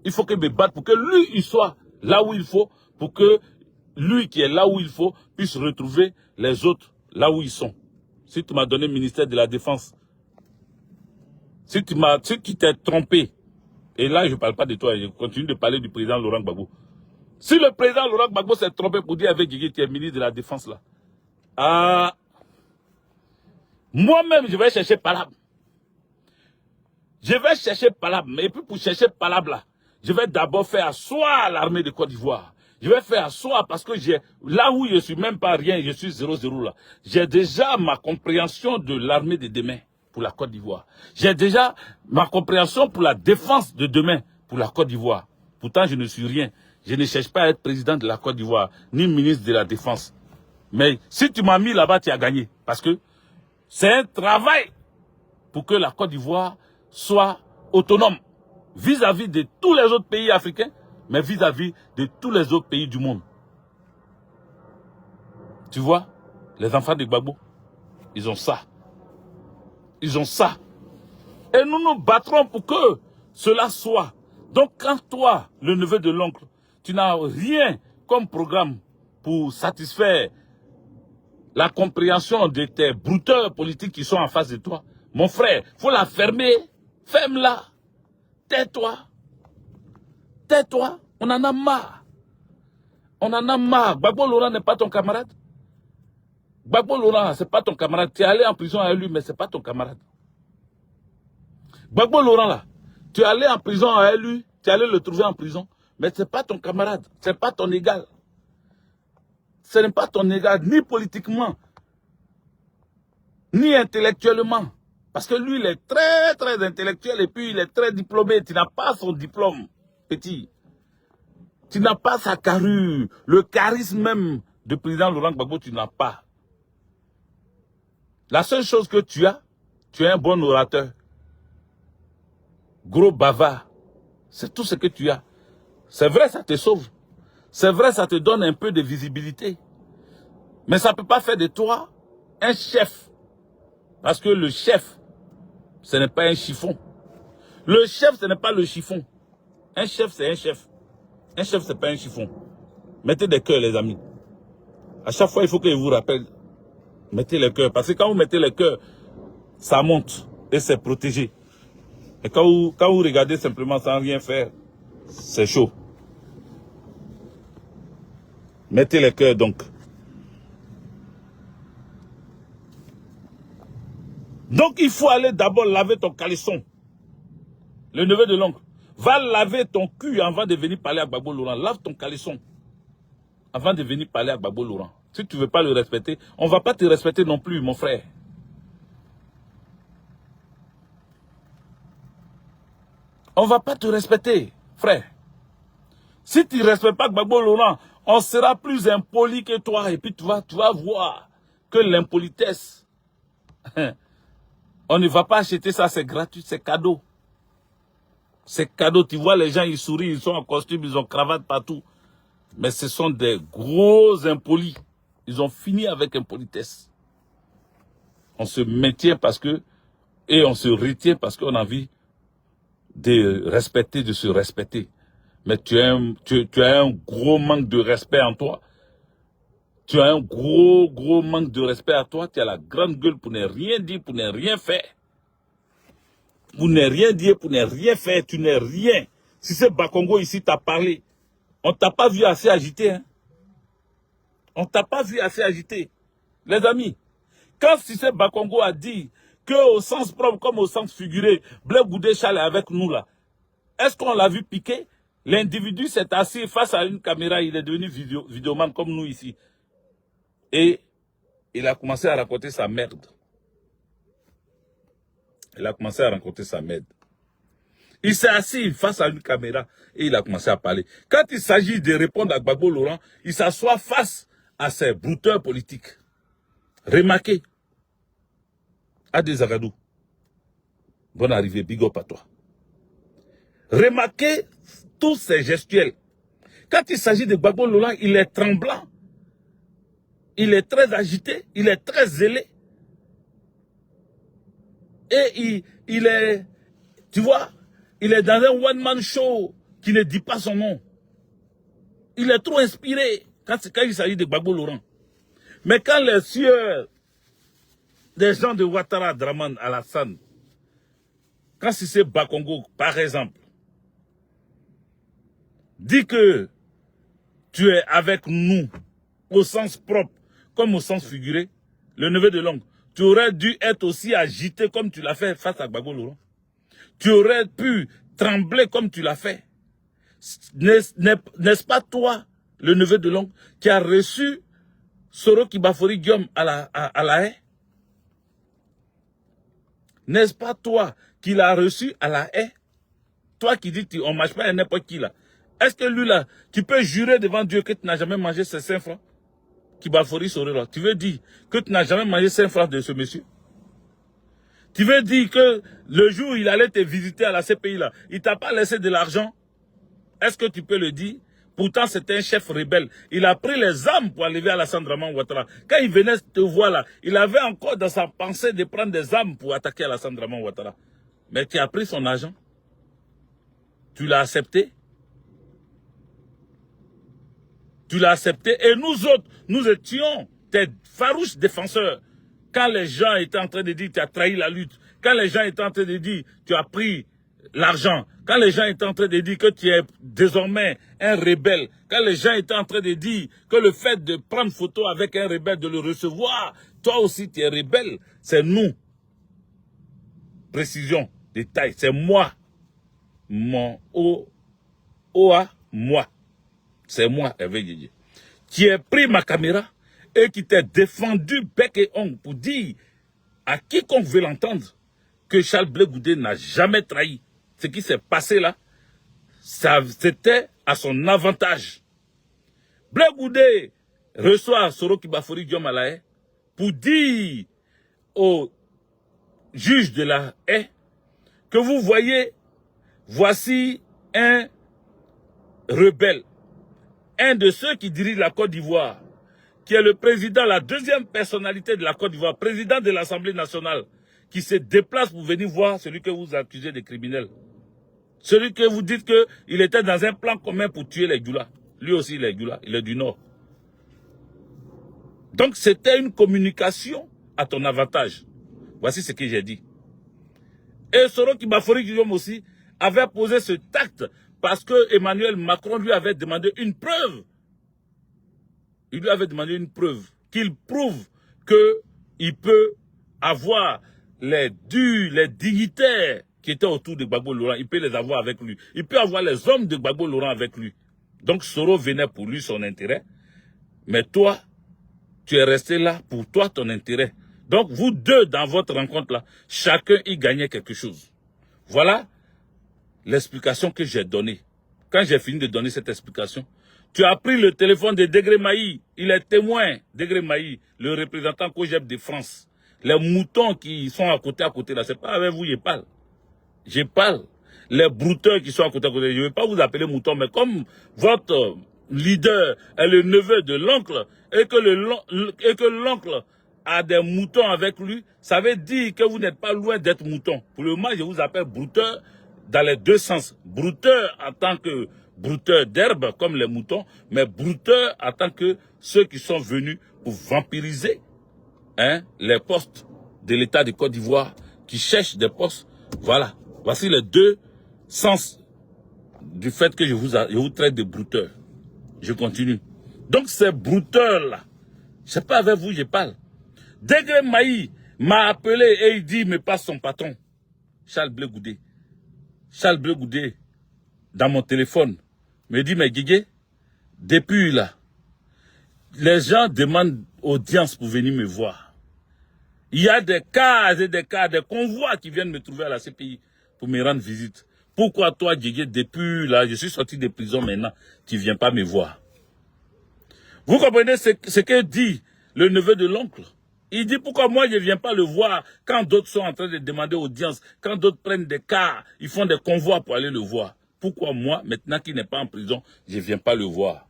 [SPEAKER 1] Il faut que je me batte pour que lui, il soit là où il faut, pour que lui qui est là où il faut, puisse retrouver les autres là où ils sont. Si tu m'as donné le ministère de la Défense, si tu t'es trompé, et là je ne parle pas de toi, je continue de parler du président Laurent Gbagbo. Si le président Laurent Gbagbo s'est trompé pour dire avec Guigui, tu es ministre de la Défense là, moi-même je vais chercher Palab. Je vais chercher Palab, mais puis pour chercher Palab là, je vais d'abord faire asseoir l'armée de Côte d'Ivoire. Je vais faire asseoir parce que là où je suis même pas rien, je suis 0-0 là. J'ai déjà ma compréhension de l'armée de demain pour la Côte d'Ivoire. J'ai déjà ma compréhension pour la défense de demain pour la Côte d'Ivoire. Pourtant, je ne suis rien. Je ne cherche pas à être président de la Côte d'Ivoire, ni ministre de la Défense. Mais si tu m'as mis là-bas, tu as gagné. Parce que c'est un travail pour que la Côte d'Ivoire soit autonome vis-à-vis de tous les autres pays africains, mais vis-à-vis de tous les autres pays du monde. Tu vois, les enfants de Gbagbo, ils ont ça. Ils ont ça. Et nous nous battrons pour que cela soit. Donc quand toi, le neveu de l'oncle, tu n'as rien comme programme pour satisfaire la compréhension de tes brouteurs politiques qui sont en face de toi, mon frère, il faut la fermer. Ferme-la. Tais-toi. Tais-toi. On en a marre. On en a marre. Gbagbo Laurent n'est pas ton camarade. Gbagbo Laurent, ce n'est pas ton camarade. Tu es allé en prison avec lui, mais ce n'est pas ton camarade. Gbagbo Laurent, là, tu es allé en prison avec lui, tu es allé le trouver en prison, mais ce n'est pas ton camarade. Ce n'est pas ton égal. Ce n'est pas ton égal, ni politiquement, ni intellectuellement. Parce que lui, il est très, très intellectuel et puis il est très diplômé. Tu n'as pas son diplôme, petit. Tu n'as pas sa carrure. Le charisme même du président Laurent Gbagbo, tu n'as pas. La seule chose que tu es un bon orateur. Gros bavard. C'est tout ce que tu as. C'est vrai, ça te sauve. C'est vrai, ça te donne un peu de visibilité. Mais ça ne peut pas faire de toi un chef. Parce que le chef, ce n'est pas un chiffon. Le chef, ce n'est pas le chiffon. Un chef, c'est un chef. Un chef, ce n'est pas un chiffon. Mettez des cœurs, les amis. À chaque fois, il faut que je vous rappelle. Mettez les cœurs. Parce que quand vous mettez les cœurs, ça monte et c'est protégé. Et quand vous regardez simplement sans rien faire, c'est chaud. Mettez les cœurs donc. Donc il faut aller d'abord laver ton caleçon. Le neveu de l'oncle. Va laver ton cul avant de venir parler à Gbagbo Laurent. Lave ton caleçon avant de venir parler à Gbagbo Laurent. Si tu ne veux pas le respecter, on ne va pas te respecter non plus, mon frère. On ne va pas te respecter, frère. Si tu ne respectes pas Gbagbo Laurent, on sera plus impoli que toi. Et puis tu vas voir que l'impolitesse, on ne va pas acheter ça, c'est gratuit, c'est cadeau. C'est cadeau. Tu vois, les gens, ils sourient, ils sont en costume, ils ont cravate partout. Mais ce sont des gros impolis. Ils ont fini avec impolitesse. On se maintient parce que, et on se retient parce qu'on a envie de respecter, de se respecter. Mais tu as un gros manque de respect en toi. Tu as un gros manque de respect à toi. Tu as la grande gueule pour ne rien dire, pour ne rien faire. Pour ne rien dire, pour ne rien faire, tu n'es rien. Si c'est Bakongo ici t'a parlé, on t'a pas vu assez agité. Hein? On t'a pas vu assez agité. Les amis, quand Cissé Bakongo a dit que au sens propre comme au sens figuré, Blaise Goudé Charles est avec nous là, est-ce qu'on l'a vu piquer? L'individu s'est assis face à une caméra, il est devenu vidéoman comme nous ici. Et il a commencé à raconter sa merde. Il a commencé à raconter sa merde. Il s'est assis face à une caméra et il a commencé à parler. Quand il s'agit de répondre à Gbagbo Laurent, il s'assoit face à ses brouteurs politiques. Remarquez. Adé Zagadou. Bonne arrivée, big up à toi. Remarquez tous ces gestuels. Quand il s'agit de Gbagbo Laurent, il est tremblant. Il est très agité, il est très zélé. Et il est, tu vois, il est dans un one-man show qui ne dit pas son nom. Il est trop inspiré quand il s'agit de Gbagbo Laurent. Mais quand les sieurs des gens de Ouattara, Draman, Alassane, quand Cissé Bakongo, par exemple, dit que tu es avec nous au sens propre comme au sens figuré, le neveu de l'oncle, tu aurais dû être aussi agité comme tu l'as fait face à Gbagbo Laurent. Tu aurais pu trembler comme tu l'as fait. N'est-ce pas toi, le neveu de l'oncle, qui a reçu Soro Kibafori Guillaume à la haie? N'est-ce pas toi qui l'a reçu à la haie? Toi qui dis on ne mange pas à n'importe qui là. Est-ce que lui là, tu peux jurer devant Dieu que tu n'as jamais mangé ses 5 francs? Kibafori Soro, tu veux dire que tu n'as jamais mangé 5 francs de ce monsieur? Tu veux dire que le jour où il allait te visiter à la CPI, là, il t'a pas laissé de l'argent? Est-ce que tu peux le dire? Pourtant, c'était un chef rebelle. Il a pris les armes pour arriver à Alassane Draman Ouattara. Quand il venait te voir là, il avait encore dans sa pensée de prendre des armes pour attaquer Alassane Draman Ouattara. Mais tu as pris son argent. Tu l'as accepté. Tu l'as accepté. Et nous autres, nous étions tes farouches défenseurs. Quand les gens étaient en train de dire tu as trahi la lutte, quand les gens étaient en train de dire tu as pris l'argent, quand les gens étaient en train de dire que tu es désormais un rebelle, quand les gens étaient en train de dire que le fait de prendre photo avec un rebelle, de le recevoir, toi aussi tu es rebelle, c'est nous. Précision, détail, c'est moi. Mon Oa, moi. C'est moi, Hervé Didier. Qui ai pris ma caméra et qui t'ai défendu bec et ongle pour dire à quiconque veut l'entendre que Charles Blé Goudé n'a jamais trahi. Ce qui s'est passé là, c'était à son avantage. Blé Goudé reçoit Soro Kibafori Diomalae pour dire au juge de la haie que vous voyez, voici un rebelle, un de ceux qui dirigent la Côte d'Ivoire, qui est le président, la deuxième personnalité de la Côte d'Ivoire, président de l'Assemblée nationale, qui se déplace pour venir voir celui que vous accusez de criminel. Celui que vous dites qu'il était dans un plan commun pour tuer les Djoula. Lui aussi, il est Djoula, il est du Nord. Donc, c'était une communication à ton avantage. Voici ce que j'ai dit. Et Soro Kibafori Guillaume aussi avait posé ce tact parce que Emmanuel Macron lui avait demandé une preuve. Il lui avait demandé une preuve, qu'il prouve qu'il peut avoir les dignitaires qui étaient autour de Gbagbo Laurent, il peut les avoir avec lui. Il peut avoir les hommes de Gbagbo Laurent avec lui. Donc Soro venait pour lui son intérêt, mais toi, tu es resté là pour toi ton intérêt. Donc vous deux dans votre rencontre là, chacun y gagnait quelque chose. Voilà l'explication que j'ai donnée. Quand j'ai fini de donner cette explication, tu as pris le téléphone de Degré Maï. Il est témoin, Degré Maï, le représentant COJEP de France. Les moutons qui sont à côté là, c'est pas avec vous, je parle. Je parle. Les brouteurs qui sont à côté, je ne vais pas vous appeler moutons, mais comme votre leader est le neveu de l'oncle, et que l'oncle a des moutons avec lui, ça veut dire que vous n'êtes pas loin d'être mouton. Pour le moment, je vous appelle brouteur dans les deux sens. Brouteur en tant que brouteur d'herbe, comme les moutons, mais brouteur en tant que ceux qui sont venus pour vampiriser les postes de l'État de Côte d'Ivoire, qui cherchent des postes. Voilà. Voici les deux sens du fait que je vous traite de brouteur. Je continue. Donc ces brouteurs-là, c'est pas avec vous je parle. Degré Maï m'a appelé et il dit, il me passe son patron, Charles Blé Goudé. Charles Blé Goudé, dans mon téléphone, me dit, mais Guigué, depuis là, les gens demandent audience pour venir me voir. Il y a des cas et des cas, des convois qui viennent me trouver à la CPI pour me rendre visite. Pourquoi toi, Guigué, depuis là, je suis sorti de prison maintenant, tu ne viens pas me voir? Vous comprenez ce que dit le neveu de l'oncle? Il dit pourquoi moi je ne viens pas le voir quand d'autres sont en train de demander audience, quand d'autres prennent des cars, ils font des convois pour aller le voir. Pourquoi moi, maintenant qu'il n'est pas en prison, je ne viens pas le voir?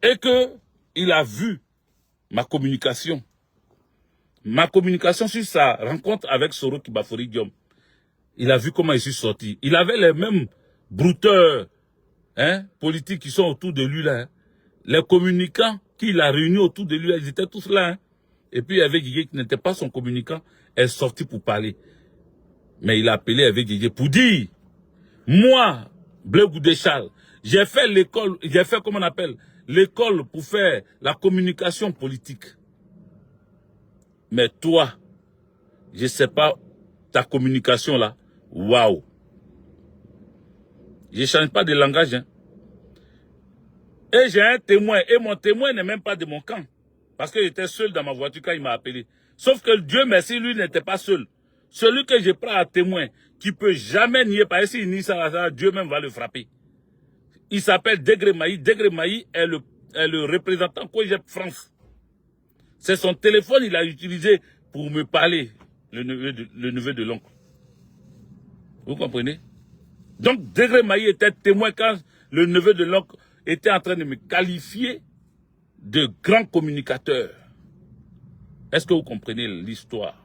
[SPEAKER 1] Et qu'il a vu ma communication sur sa rencontre avec Soro Kibafori Diom. Il a vu comment je suis sorti. Il avait les mêmes brouteurs politiques qui sont autour de lui là. Les communicants qu'il a réunis autour de lui, ils étaient tous là. Et puis avec Guigué qui n'était pas son communicant, est sorti pour parler. Mais il a appelé avec Guigué pour dire, moi, Blé Goudé Charles, j'ai fait l'école, j'ai fait comment on appelle, l'école pour faire la communication politique. Mais toi, je ne sais pas, ta communication là, waouh. Je ne change pas de langage. Et j'ai un témoin, et mon témoin n'est même pas de mon camp. Parce que j'étais seul dans ma voiture quand il m'a appelé. Sauf que Dieu merci, lui n'était pas seul. Celui que je prends à témoin, qui peut jamais nier, parce que s'il nie ça, Dieu même va le frapper. Il s'appelle Degré Maï. Degré Maï est le représentant COGEP France. C'est son téléphone, il a utilisé pour me parler, le neveu de l'oncle. Vous comprenez? Donc, Degré Maï était témoin quand le neveu de l'oncle était en train de me qualifier de grand communicateur. Est-ce que vous comprenez l'histoire?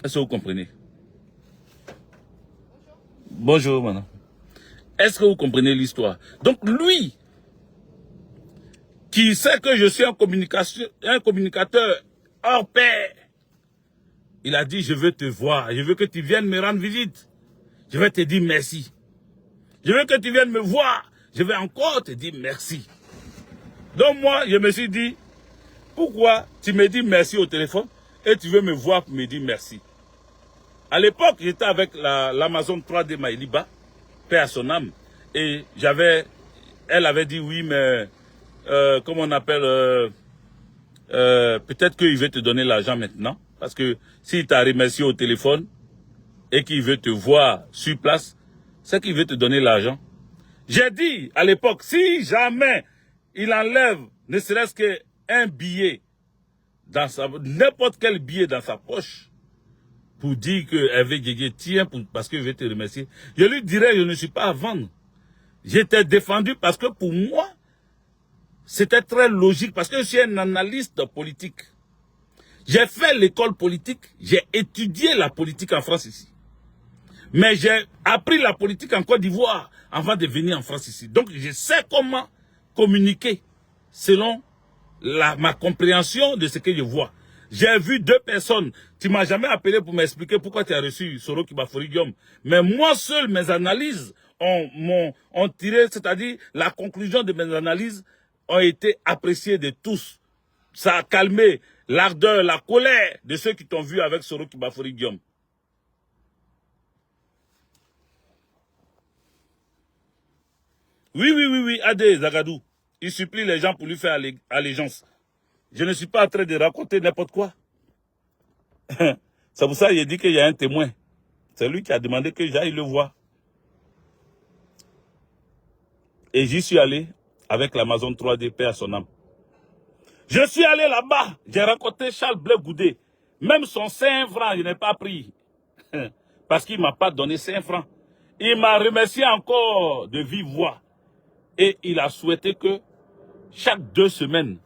[SPEAKER 1] Est-ce que vous comprenez? Bonjour, madame. Est-ce que vous comprenez l'histoire? Donc, lui, qui sait que je suis un communicateur hors pair, il a dit, je veux te voir, je veux que tu viennes me rendre visite. Je vais te dire merci. Je veux que tu viennes me voir, je vais encore te dire merci. Donc moi, je me suis dit, pourquoi tu me dis merci au téléphone et tu veux me voir pour me dire merci? À l'époque, j'étais avec l'Amazon 3D Maïliba, paix à son âme, et elle avait dit oui, mais comment on appelle, peut-être qu'il veut te donner l'argent maintenant, parce que s'il t'a remercié au téléphone et qu'il veut te voir sur place, c'est qu'il veut te donner l'argent. J'ai dit à l'époque, si jamais il enlève ne serait-ce qu'un billet, n'importe quel billet dans sa poche, pour dire que Hervé Djedje tient parce qu'il veut te remercier, je lui dirais, je ne suis pas à vendre. J'étais défendu parce que pour moi, c'était très logique, parce que je suis un analyste politique. J'ai fait l'école politique, j'ai étudié la politique en France ici. Mais j'ai appris la politique en Côte d'Ivoire avant de venir en France ici. Donc je sais comment communiquer selon ma compréhension de ce que je vois. J'ai vu deux personnes. Tu m'as jamais appelé pour m'expliquer pourquoi tu as reçu Soro Kibafori Guillaume. Mais moi seul, mes analyses ont tiré, c'est-à-dire la conclusion de mes analyses ont été appréciées de tous. Ça a calmé l'ardeur, la colère de ceux qui t'ont vu avec Soro Kibafori Guillaume. Oui, Adé Zagadou. Il supplie les gens pour lui faire allégeance. Je ne suis pas en train de raconter n'importe quoi. C'est pour ça qu'il dit qu'il y a un témoin. C'est lui qui a demandé que j'aille le voir. Et j'y suis allé avec l'Amazon 3D, paix à son âme. Je suis allé là-bas, j'ai rencontré Charles Blé Goudé. Même son 5 francs, je n'ai pas pris. Parce qu'il ne m'a pas donné 5 francs. Il m'a remercié encore de vive voix. Et il a souhaité que chaque 2 semaines,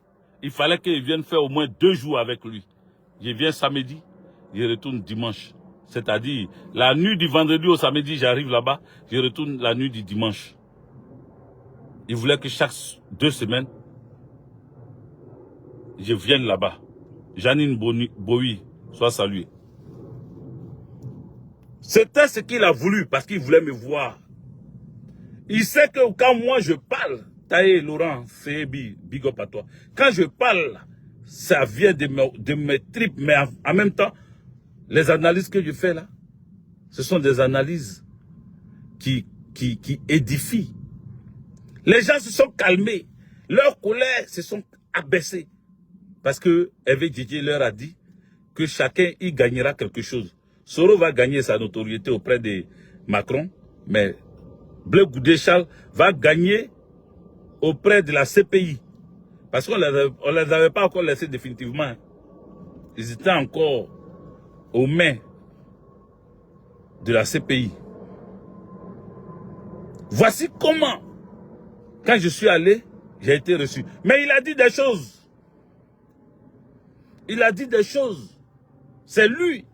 [SPEAKER 1] il fallait qu'il vienne faire au moins 2 jours avec lui. Je viens samedi, je retourne dimanche. C'est-à-dire, la nuit du vendredi au samedi, j'arrive là-bas, je retourne la nuit du dimanche. Il voulait que chaque 2 semaines, je vienne là-bas. Janine Bowie soit saluée. C'était ce qu'il a voulu parce qu'il voulait me voir. Il sait que quand moi je parle, Taïe, Laurent, Fébi, big up à toi. Quand je parle, ça vient de mes tripes, mais en même temps, les analyses que je fais là, ce sont des analyses qui édifient. Les gens se sont calmés, leur colère se sont abaissés. Parce que Hervé Djedje leur a dit que chacun y gagnera quelque chose. Soro va gagner sa notoriété auprès de Macron, mais Blé Goudé Charles va gagner auprès de la CPI. Parce qu'on ne les avait pas encore laissés définitivement. Ils étaient encore aux mains de la CPI. Voici comment, quand je suis allé, j'ai été reçu. Mais il a dit des choses. Il a dit des choses. C'est lui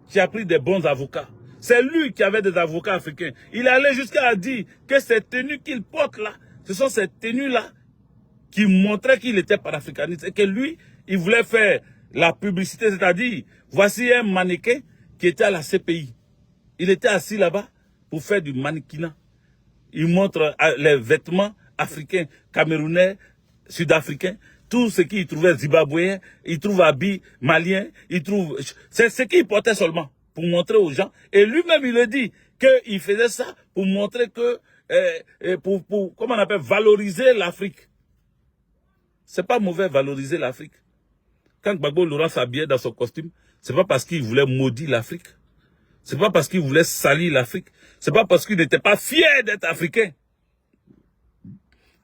[SPEAKER 1] qui a pris des bons avocats. C'est lui qui avait des avocats africains. Il allait jusqu'à dire que ces tenues qu'il porte là, ce sont ces tenues-là qui montraient qu'il était panafricaniste. Et que lui, il voulait faire la publicité, c'est-à-dire, voici un mannequin qui était à la CPI. Il était assis là-bas pour faire du mannequinat. Il montre les vêtements africains, camerounais, sud-africains, tout ce qu'il trouvait zimbabwéen, il trouve habits maliens, il trouve... C'est ce qu'il portait seulement, pour montrer aux gens. Et lui-même, il le dit, qu'il faisait ça pour montrer que... comment on appelle, valoriser l'Afrique. C'est pas mauvais valoriser l'Afrique. Quand Gbagbo Laurent s'habillait dans son costume, c'est pas parce qu'il voulait maudire l'Afrique. C'est pas parce qu'il voulait salir l'Afrique. C'est pas parce qu'il n'était pas fier d'être africain.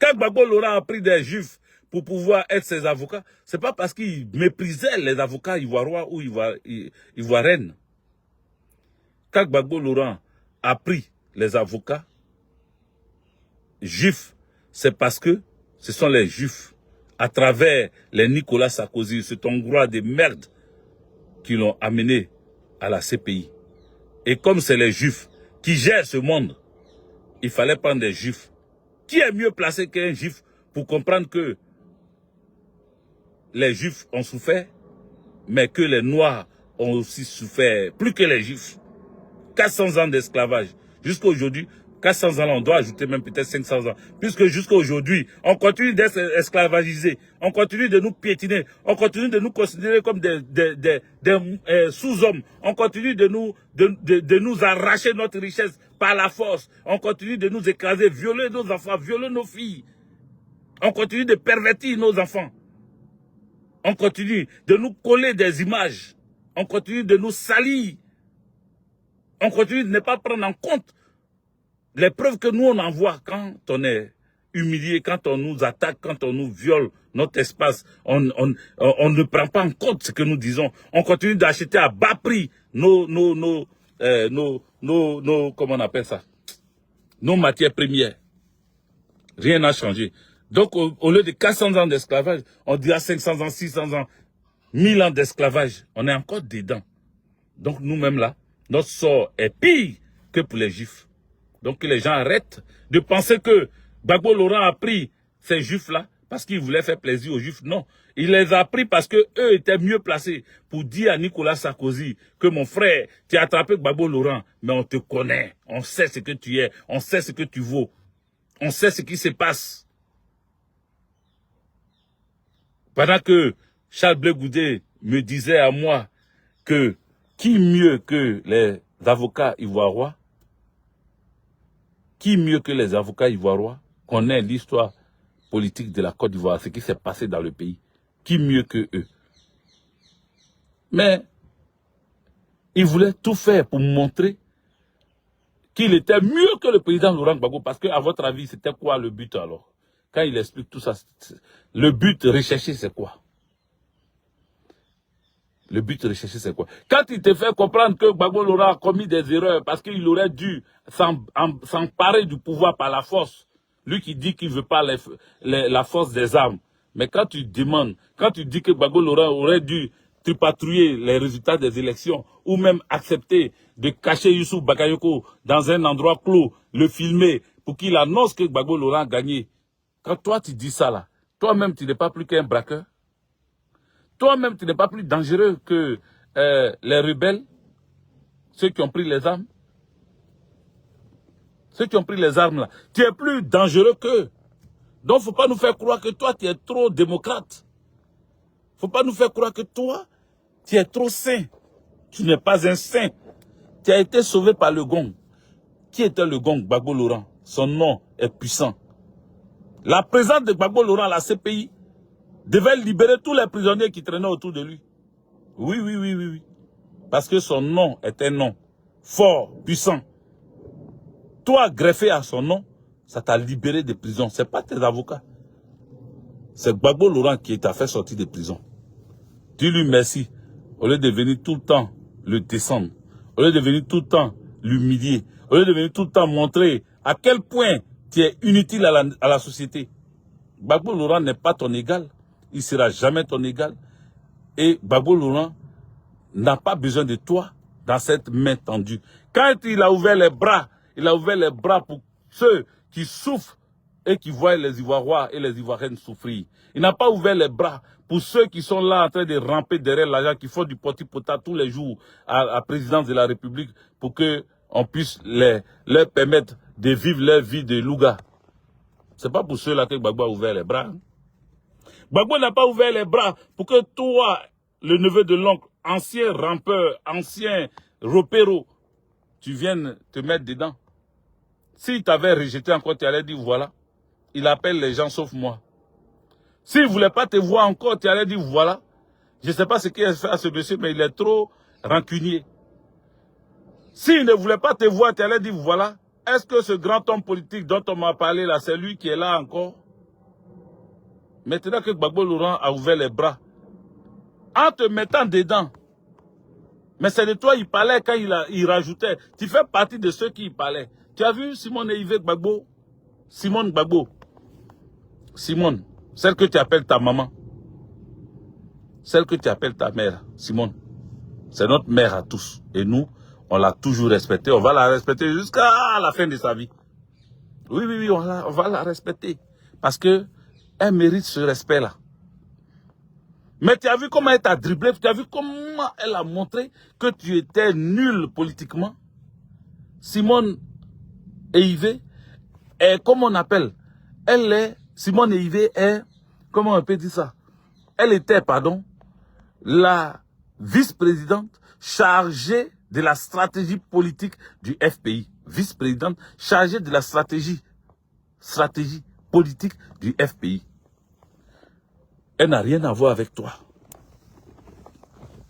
[SPEAKER 1] Quand Gbagbo Laurent a pris des juifs pour pouvoir être ses avocats, c'est pas parce qu'il méprisait les avocats ivoiriens ou ivoiriennes. Quand Gbagbo Laurent a pris les avocats juifs, c'est parce que ce sont les juifs, à travers les Nicolas Sarkozy, cet Hongrois de merde, qui l'ont amené à la CPI. Et comme c'est les juifs qui gèrent ce monde, il fallait prendre des juifs. Qui est mieux placé qu'un juif pour comprendre que les juifs ont souffert, mais que les noirs ont aussi souffert, plus que les juifs. 400 ans d'esclavage. Jusqu'à aujourd'hui, 400 ans, on doit ajouter même peut-être 500 ans. Puisque jusqu'à aujourd'hui, on continue d'être esclavagisés. On continue de nous piétiner. On continue de nous considérer comme des sous-hommes. On continue de nous arracher notre richesse par la force. On continue de nous écraser, violer nos enfants, violer nos filles. On continue de pervertir nos enfants. On continue de nous coller des images. On continue de nous salir. On continue de ne pas prendre en compte les preuves que nous on envoie quand on est humilié, quand on nous attaque, quand on nous viole notre espace. On ne prend pas en compte ce que nous disons. On continue d'acheter à bas prix comment on appelle ça, nos matières premières. Rien n'a changé. Donc au lieu de 400 ans d'esclavage, on dira 500 ans, 600 ans, 1000 ans d'esclavage. On est encore dedans. Donc nous-mêmes là, notre sort est pire que pour les juifs. Donc que les gens arrêtent de penser que Gbagbo Laurent a pris ces juifs-là parce qu'il voulait faire plaisir aux juifs. Non, il les a pris parce qu'eux étaient mieux placés pour dire à Nicolas Sarkozy que mon frère, tu as attrapé Gbagbo Laurent, mais on te connaît, on sait ce que tu es, on sait ce que tu vaux, on sait ce qui se passe. Pendant que Charles Blé Goudé me disait à moi que qui mieux que les avocats ivoiriens, qui mieux que les avocats ivoiriens connaît l'histoire politique de la Côte d'Ivoire, ce qui s'est passé dans le pays, qui mieux que eux. Mais il voulait tout faire pour montrer qu'il était mieux que le président Laurent Gbagbo, parce que à votre avis, c'était quoi le but alors? Quand il explique tout ça, le but recherché, c'est quoi? Le but recherché, c'est quoi? Quand il te fait comprendre que Gbagbo Laurent a commis des erreurs parce qu'il aurait dû s'emparer du pouvoir par la force, lui qui dit qu'il ne veut pas la force des armes. Mais quand tu demandes, quand tu dis que Gbagbo Laurent aurait dû tripatouiller les résultats des élections ou même accepter de cacher Youssouf Bakayoko dans un endroit clos, le filmer pour qu'il annonce que Gbagbo Laurent a gagné. Quand toi tu dis ça là, toi-même tu n'es pas plus qu'un braqueur. Toi-même, tu n'es pas plus dangereux que les rebelles, ceux qui ont pris les armes. Ceux qui ont pris les armes là. Tu es plus dangereux qu'eux. Donc, il ne faut pas nous faire croire que toi, tu es trop démocrate. Il ne faut pas nous faire croire que toi, tu es trop saint. Tu n'es pas un saint. Tu as été sauvé par le gong. Qui était le gong? Gbagbo Laurent. Son nom est puissant. La présence de Gbagbo Laurent à la CPI devait libérer tous les prisonniers qui traînaient autour de lui. Oui. Parce que son nom est un nom fort, puissant. Toi, greffé à son nom, ça t'a libéré des prisons. Ce n'est pas tes avocats. C'est Gbagbo Laurent qui t'a fait sortir des prisons. Dis-lui merci. Au lieu de venir tout le temps le descendre, au lieu de venir tout le temps l'humilier, au lieu de venir tout le temps montrer à quel point tu es inutile à la société. Gbagbo Laurent n'est pas ton égal. Il ne sera jamais ton égal. Et Gbagbo Laurent n'a pas besoin de toi dans cette main tendue. Quand il a ouvert les bras pour ceux qui souffrent et qui voient les Ivoiriens et les Ivoiriennes souffrir. Il n'a pas ouvert les bras pour ceux qui sont là en train de ramper derrière l'argent, qui font du poti-pota tous les jours à la présidence de la République pour qu'on puisse leur permettre de vivre leur vie de louga. Ce n'est pas pour ceux-là que Gbagbo a ouvert les bras. Gbagbo n'a pas ouvert les bras pour que toi, le neveu de l'oncle, ancien rampeur, ancien ropero, tu viennes te mettre dedans. S'il t'avait rejeté encore, tu allais dire voilà, il appelle les gens sauf moi. S'il ne voulait pas te voir encore, tu allais dire voilà, je ne sais pas ce qu'il a fait à ce monsieur, mais il est trop rancunier. S'il ne voulait pas te voir, tu allais dire voilà, est-ce que ce grand homme politique dont on m'a parlé là, c'est lui qui est là encore? Maintenant que Gbagbo Laurent a ouvert les bras, en te mettant dedans, mais c'est de toi il parlait quand il rajoutait. Tu fais partie de ceux qui y parlaient. Tu as vu Simone et Yves Gbagbo? Simone Gbagbo. Simone, celle que tu appelles ta maman. Celle que tu appelles ta mère, Simone. C'est notre mère à tous. Et nous, on l'a toujours respectée. On va la respecter jusqu'à la fin de sa vie. Oui, oui, oui, on va la respecter. Parce que elle mérite ce respect-là. Mais tu as vu comment elle t'a dribblé, tu as vu comment elle a montré que tu étais nul politiquement. Simone et Yves, et comment on appelle, elle est, Simone et Yves est, comment on peut dire ça? Elle était, pardon, la vice-présidente chargée de la stratégie politique du FPI. Vice-présidente chargée de la stratégie politique du FPI. Elle n'a rien à voir avec toi.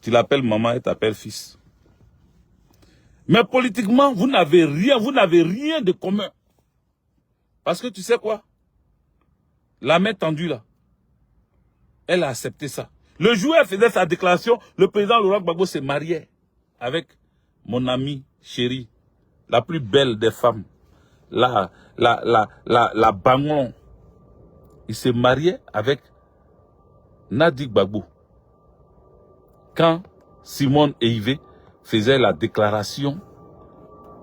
[SPEAKER 1] Tu l'appelles maman, elle t'appelle fils. Mais politiquement, vous n'avez rien de commun. Parce que tu sais quoi? La main tendue là, elle a accepté ça. Le jour où elle faisait sa déclaration, le président Laurent Gbagbo s'est marié avec mon amie chérie, la plus belle des femmes, la Bangon. Il s'est marié avec Nadi Gbagbo. Quand Simone et Yves faisaient la déclaration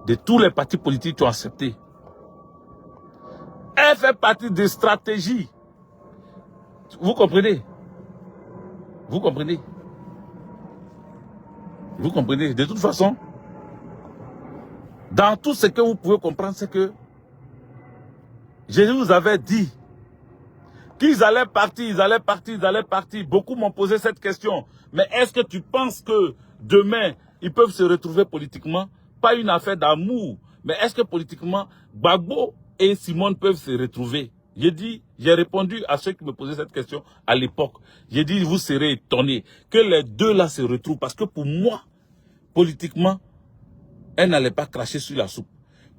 [SPEAKER 1] de tous les partis politiques qui ont accepté. Elle fait partie des stratégies. Vous comprenez? Vous comprenez? Vous comprenez? De toute façon, dans tout ce que vous pouvez comprendre, c'est que Jésus vous avait dit qu'ils allaient partir, ils allaient partir, ils allaient partir. Beaucoup m'ont posé cette question. Mais est-ce que tu penses que demain, ils peuvent se retrouver politiquement? Pas une affaire d'amour. Mais est-ce que politiquement, Gbagbo et Simone peuvent se retrouver? J'ai répondu à ceux qui me posaient cette question à l'époque. J'ai dit, vous serez étonnés que les deux là se retrouvent. Parce que pour moi, politiquement, elle n'allait pas cracher sur la soupe.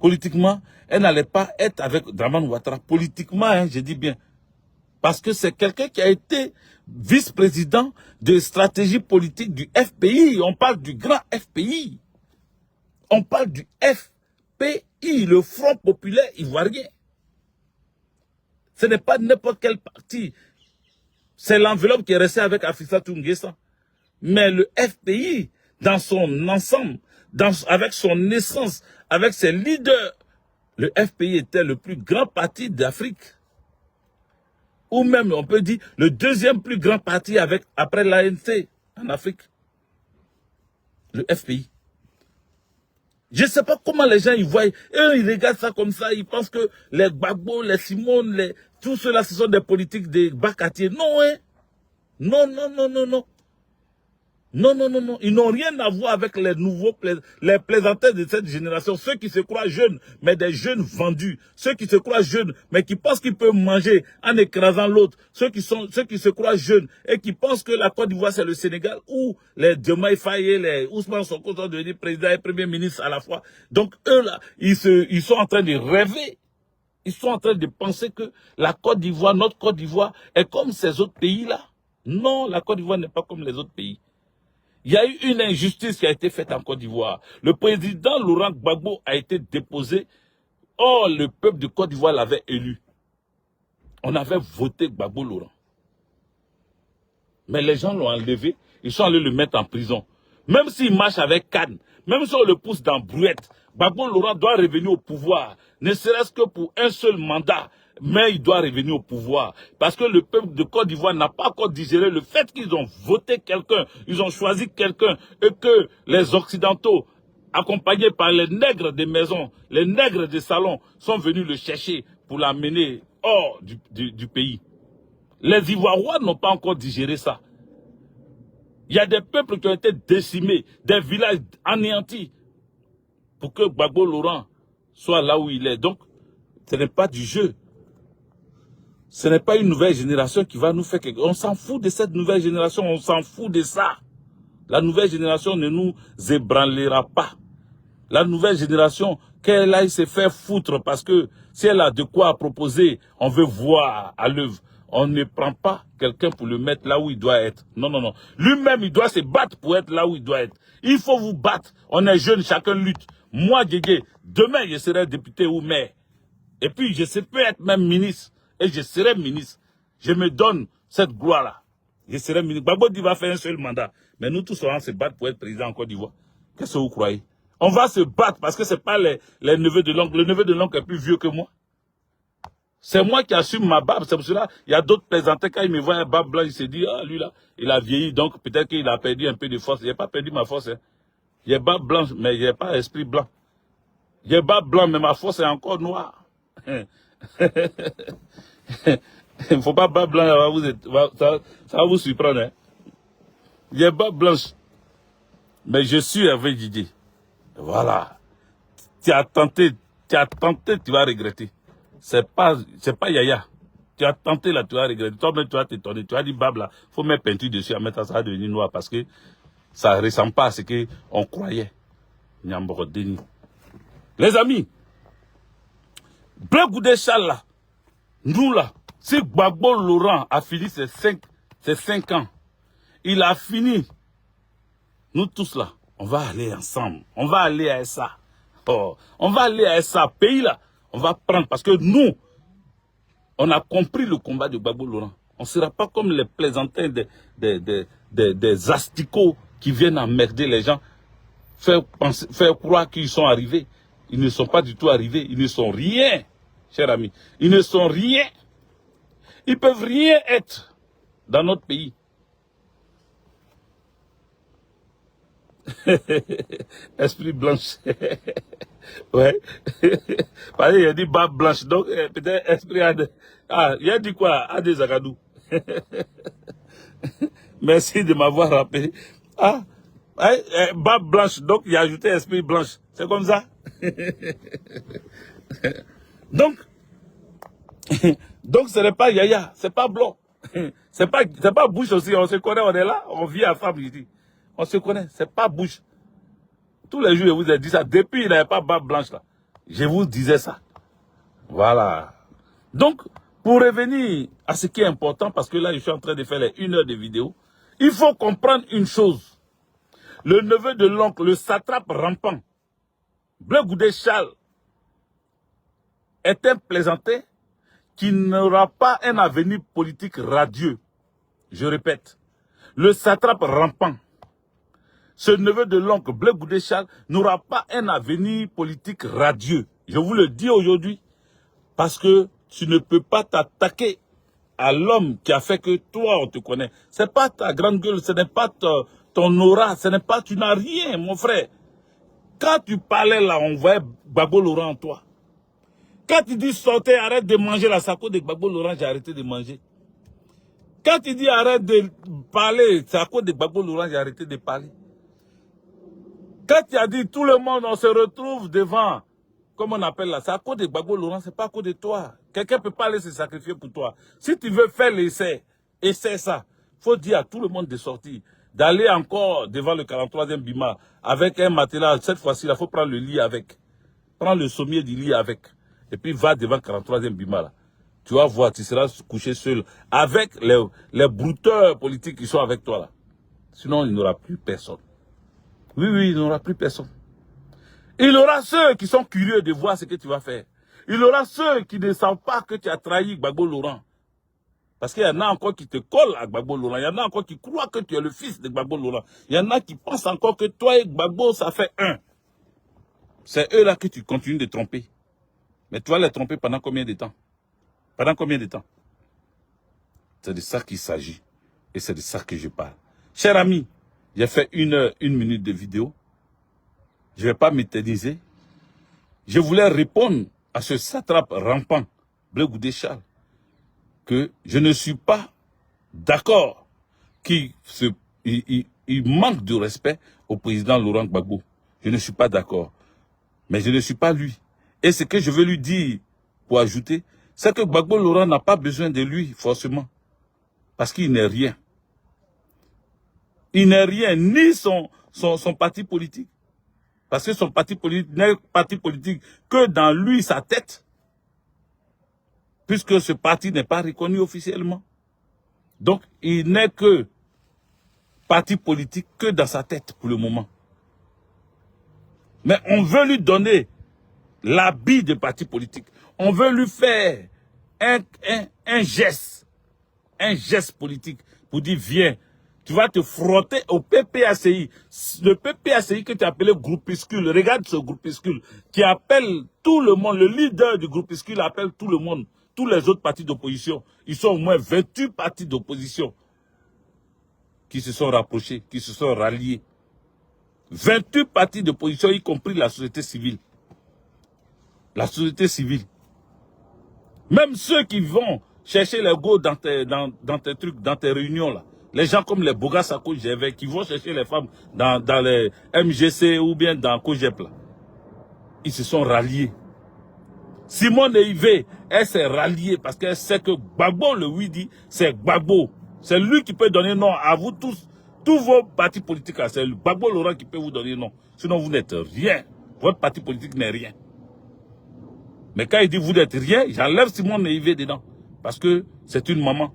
[SPEAKER 1] Politiquement, elle n'allait pas être avec Dramane Ouattara. Politiquement, hein, je dis bien. Parce que c'est quelqu'un qui a été vice-président de stratégie politique du FPI. On parle du grand FPI. On parle du FPI, le Front Populaire Ivoirien. Ce n'est pas n'importe quel parti. C'est l'enveloppe qui est restée avec Afissatou Nguessan. Mais le FPI, dans son ensemble, avec son essence, avec ses leaders, le FPI était le plus grand parti d'Afrique. Ou même, on peut dire, le deuxième plus grand parti après l'ANC en Afrique. Le FPI. Je ne sais pas comment les gens y voient. Eux, ils regardent ça comme ça. Ils pensent que les Gbagbo, les Simone, tout cela, ce sont des politiques des bas-quartiers. Non, hein. Non, non, non, non, non. Non, non, non, non. Ils n'ont rien à voir avec les nouveaux, les plaisantins de cette génération. Ceux qui se croient jeunes, mais des jeunes vendus. Ceux qui se croient jeunes, mais qui pensent qu'ils peuvent manger en écrasant l'autre. Ceux qui se croient jeunes et qui pensent que la Côte d'Ivoire, c'est le Sénégal, où les Diomaye Faye et les Ousmane Sonko sont devenus président et premier ministre à la fois. Donc, eux, là, ils sont en train de rêver. Ils sont en train de penser que la Côte d'Ivoire, notre Côte d'Ivoire, est comme ces autres pays-là. Non, la Côte d'Ivoire n'est pas comme les autres pays. Il y a eu une injustice qui a été faite en Côte d'Ivoire. Le président Laurent Gbagbo a été déposé. Or, le peuple de Côte d'Ivoire l'avait élu. On avait voté Gbagbo Laurent. Mais les gens l'ont enlevé. Ils sont allés le mettre en prison. Même s'il marche avec Cannes, même si on le pousse dans Brouette, Gbagbo Laurent doit revenir au pouvoir. Ne serait-ce que pour un seul mandat. Mais il doit revenir au pouvoir. Parce que le peuple de Côte d'Ivoire n'a pas encore digéré le fait qu'ils ont voté quelqu'un, ils ont choisi quelqu'un, et que les Occidentaux, accompagnés par les nègres des maisons, les nègres des salons, sont venus le chercher pour l'amener hors du pays. Les Ivoiriens n'ont pas encore digéré ça. Il y a des peuples qui ont été décimés, des villages anéantis, pour que Gbagbo Laurent soit là où il est. Donc, ce n'est pas du jeu. Ce n'est pas une nouvelle génération qui va nous faire quelque chose. On s'en fout de cette nouvelle génération, on s'en fout de ça. La nouvelle génération ne nous ébranlera pas. La nouvelle génération, qu'elle aille se faire foutre parce que si elle a de quoi proposer, on veut voir à l'œuvre. On ne prend pas quelqu'un pour le mettre là où il doit être. Non, non, non. Lui-même, il doit se battre pour être là où il doit être. Il faut vous battre. On est jeunes, chacun lutte. Moi, Guégué, demain, je serai député ou maire. Et puis, je peux être même ministre. Et je serai ministre. Je me donne cette gloire-là. Je serai ministre. Gbagbo Di va faire un seul mandat. Mais nous tous, on va se battre pour être président en Côte d'Ivoire. Qu'est-ce que vous croyez? On va se battre parce que ce n'est pas les neveux de l'oncle. Le neveu de l'oncle est plus vieux que moi. C'est moi qui assume ma barbe. C'est pour cela il y a d'autres plaisantins. Quand ils me voient un barbe blanc, ils se disent, ah, lui là, il a vieilli, donc peut-être qu'il a perdu un peu de force. Il n'a pas perdu ma force. Hein. J'ai barbe blanche, mais il n'y a pas esprit blanc. J'ai barbe blanc, mais ma force est encore noire. Il ne faut pas barbe blanche, ça va vous surprendre. Hein. J'ai barbe blanche, mais je suis Hervé Didier. Voilà. Tu as tenté, tu vas regretter. C'est pas Yaya. Tu as tenté là, tu vas regretter. Toi-même, tu vas t'étonner. Tu as dit, Bab là, faut mettre peinture dessus, à mettre ça va devenir noir parce que ça ne ressemble pas à ce qu'on croyait. Nyamboro Deni. Les amis, Blé Goudé Chal là, nous là, si Gbagbo Laurent a fini ses 5 ans, il a fini. Nous tous là, on va aller ensemble. On va aller à ça. Oh, on va aller à ça, pays là. On va prendre parce que nous, on a compris le combat de Gbagbo Laurent. On ne sera pas comme les plaisantins des asticots qui viennent emmerder les gens, faire croire qu'ils sont arrivés. Ils ne sont pas du tout arrivés. Ils ne sont rien, chers amis. Ils ne sont rien. Ils ne peuvent rien être dans notre pays. Esprit blanche. Ouais. Parce qu'il a dit barbe blanche. Donc, peut-être esprit a de... Ah, il a dit quoi? A des agadou. Merci de m'avoir rappelé. Ah, barbe blanche. Donc, il a ajouté esprit blanche. C'est comme ça? Donc, ce n'est pas Yaya. C'est pas blanc. C'est pas Bush aussi. On se connaît, on est là. On vit à femme ici. On se connaît. C'est pas Bush. Tous les jours, je vous ai dit ça. Depuis, il n'avait pas barbe blanche là. Je vous disais ça. Voilà. Donc, pour revenir à ce qui est important, parce que là, je suis en train de faire les 1 heure de vidéo, il faut comprendre une chose. Le neveu de l'oncle, le satrape rampant, Blé Goudé Chal, est un plaisantin qui n'aura pas un avenir politique radieux. Je répète, le satrape rampant, ce neveu de l'oncle Blé Goudé Chal n'aura pas un avenir politique radieux. Je vous le dis aujourd'hui, parce que tu ne peux pas t'attaquer à l'homme qui a fait que toi, on te connaît. Ce n'est pas ta grande gueule, ce n'est pas ton aura, ce n'est pas, tu n'as rien, mon frère. Quand tu parlais là, on voyait Gbagbo Laurent en toi. Quand tu dis sortez, arrête de manger la sako de Gbagbo Laurent, j'ai arrêté de manger. Quand tu dis arrête de parler, c'est à cause de Gbagbo Laurent, j'ai arrêté de parler. Quand tu as dit tout le monde, on se retrouve devant, comment on appelle là, c'est à cause de Gbagbo Laurent, c'est pas à cause de toi. Quelqu'un ne peut pas aller se sacrifier pour toi. Si tu veux faire l'essai, essaie ça. Il faut dire à tout le monde de sortir, d'aller encore devant le 43e Bima avec un matelas. Cette fois-ci, il faut prendre le lit avec. Prends le sommier du lit avec. Et puis va devant le 43e Bima là. Tu vas voir, tu seras couché seul avec les brouteurs politiques qui sont avec toi là. Sinon, il n'y aura plus personne. Oui, oui, il n'y aura plus personne. Il y aura ceux qui sont curieux de voir ce que tu vas faire. Il y aura ceux qui ne savent pas que tu as trahi Gbagbo Laurent. Parce qu'il y en a encore qui te collent à Gbagbo Laurent. Il y en a encore qui croient que tu es le fils de Gbagbo Laurent. Il y en a qui pensent encore que toi et Gbagbo, ça fait un. C'est eux là que tu continues de tromper. Mais tu vas les tromper pendant combien de temps? Pendant combien de temps? C'est de ça qu'il s'agit. Et c'est de ça que je parle. Cher ami, j'ai fait 1 heure, 1 minute de vidéo. Je ne vais pas m'éterniser. Je voulais répondre à ce satrape rampant, Blé Goudé Chal, que je ne suis pas d'accord qu'il manque de respect au président Laurent Gbagbo. Je ne suis pas d'accord. Mais je ne suis pas lui. Et ce que je veux lui dire, pour ajouter, c'est que Gbagbo Laurent n'a pas besoin de lui, forcément. Parce qu'il n'est rien. Il n'est rien, ni son parti politique. Parce que son parti politique n'est parti politique que dans lui, sa tête. puisque ce parti n'est pas reconnu officiellement. Donc, il n'est que parti politique que dans sa tête pour le moment. Mais on veut lui donner l'habit de parti politique. On veut lui faire un geste politique pour dire, viens, tu vas te frotter au PPACI. Le PPACI que tu as appelé groupuscule, regarde ce groupuscule qui appelle tout le monde, le leader du groupuscule appelle tout le monde, tous les autres partis d'opposition. Ils sont au moins 28 partis d'opposition qui se sont rapprochés, qui se sont ralliés. 28 partis d'opposition, y compris la société civile. La société civile. Même ceux qui vont chercher les go dans tes trucs, dans tes réunions là. Les gens comme les Bogas à Kojève qui vont chercher les femmes dans les MGC ou bien dans Kojep là. Ils se sont ralliés. Simone Eivé, elle s'est ralliée parce qu'elle sait que Gbagbo, le Widi, c'est Gbagbo. C'est lui qui peut donner nom à vous tous vos partis politiques. C'est Gbagbo Laurent qui peut vous donner nom. Sinon vous n'êtes rien. Votre parti politique n'est rien. Mais quand il dit vous n'êtes rien, j'enlève Simone Eivé dedans. Parce que c'est une maman.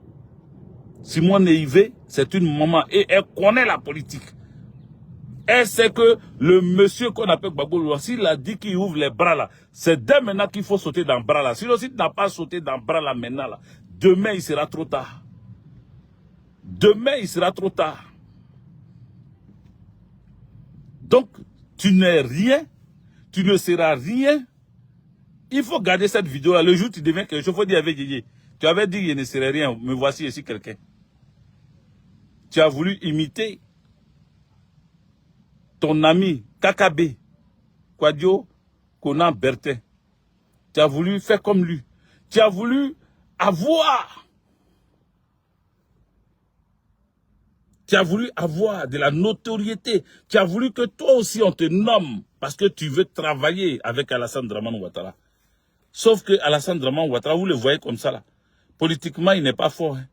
[SPEAKER 1] Simone Eivé, c'est une maman. Et elle connaît la politique. Elle sait que le monsieur qu'on appelle Gbagbo Laurent, s'il a dit qu'il ouvre les bras là, c'est dès maintenant qu'il faut sauter dans le bras là. Sinon, si tu n'as pas sauté dans le bras là maintenant là, demain il sera trop tard. Demain il sera trop tard. Donc, tu n'es rien, tu ne seras rien. Il faut garder cette vidéo là. Le jour où tu deviens quelque chose, il faut dire avec Didier. Tu avais dit qu'il ne serait rien, me voici ici quelqu'un. Tu as voulu imiter ton ami Kakabe, Kwadio Konan Bertin. Tu as voulu faire comme lui. Tu as voulu avoir. Tu as voulu avoir de la notoriété. Tu as voulu que toi aussi on te nomme parce que tu veux travailler avec Alassane Dramane Ouattara. Sauf que Alassane Dramane Ouattara, vous le voyez comme ça là. Politiquement, il n'est pas fort. Hein.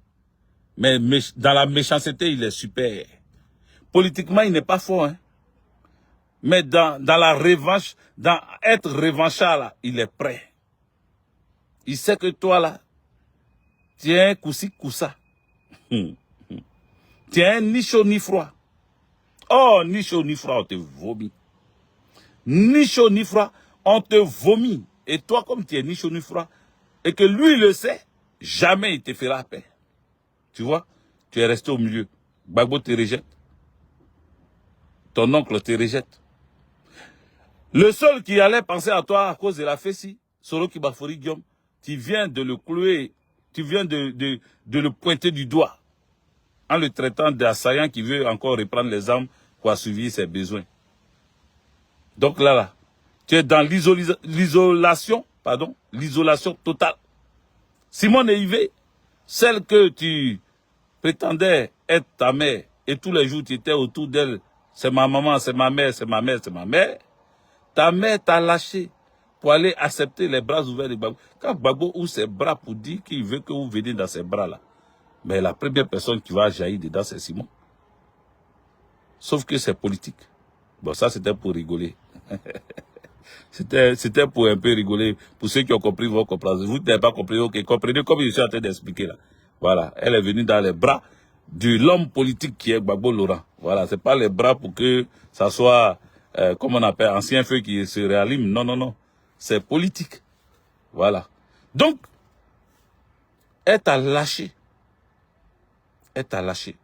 [SPEAKER 1] Mais dans la méchanceté, il est super. Politiquement, il n'est pas fort. Hein. Mais dans la revanche, dans être revanchard là, il est prêt. Il sait que toi là, tu es un koussi koussa. Tu es un ni chaud ni froid. Oh, ni chaud ni froid, on te vomit. Ni chaud ni froid, on te vomit. Et toi, comme tu es ni chaud ni froid, et que lui le sait, jamais il te fera paix. Tu vois, tu es resté au milieu. Gbagbo te rejette. Ton oncle te rejette. Le seul qui allait penser à toi à cause de la Fessi, Soroki Bafori Guillaume, tu viens de le clouer, tu viens de le pointer du doigt, en le traitant d'assaillant qui veut encore reprendre les armes pour assouvir ses besoins. Donc là, tu es dans l'isolation totale. Simone Eivé, celle que tu prétendais être ta mère, et tous les jours tu étais autour d'elle, c'est ma maman, c'est ma mère, c'est ma mère, c'est ma mère. Ta mère t'a lâché pour aller accepter les bras ouverts de Gbagbo. Quand Gbagbo ouvre ses bras pour dire qu'il veut que vous veniez dans ses bras là, mais la première personne qui va jaillir dedans, c'est Simon. Sauf que c'est politique. Bon, ça c'était pour rigoler. C'était pour un peu rigoler. Pour ceux qui ont compris, vont comprendre. Vous n'avez pas compris, ok, comprenez comme je suis en train d'expliquer là. Voilà, elle est venue dans les bras de l'homme politique qui est Gbagbo Laurent. Voilà, c'est pas les bras pour que ça soit, comme on appelle, ancien feu qui se réallume. Non, non, non. C'est politique. Voilà. Donc, elle t'a lâché. Elle t'a lâché.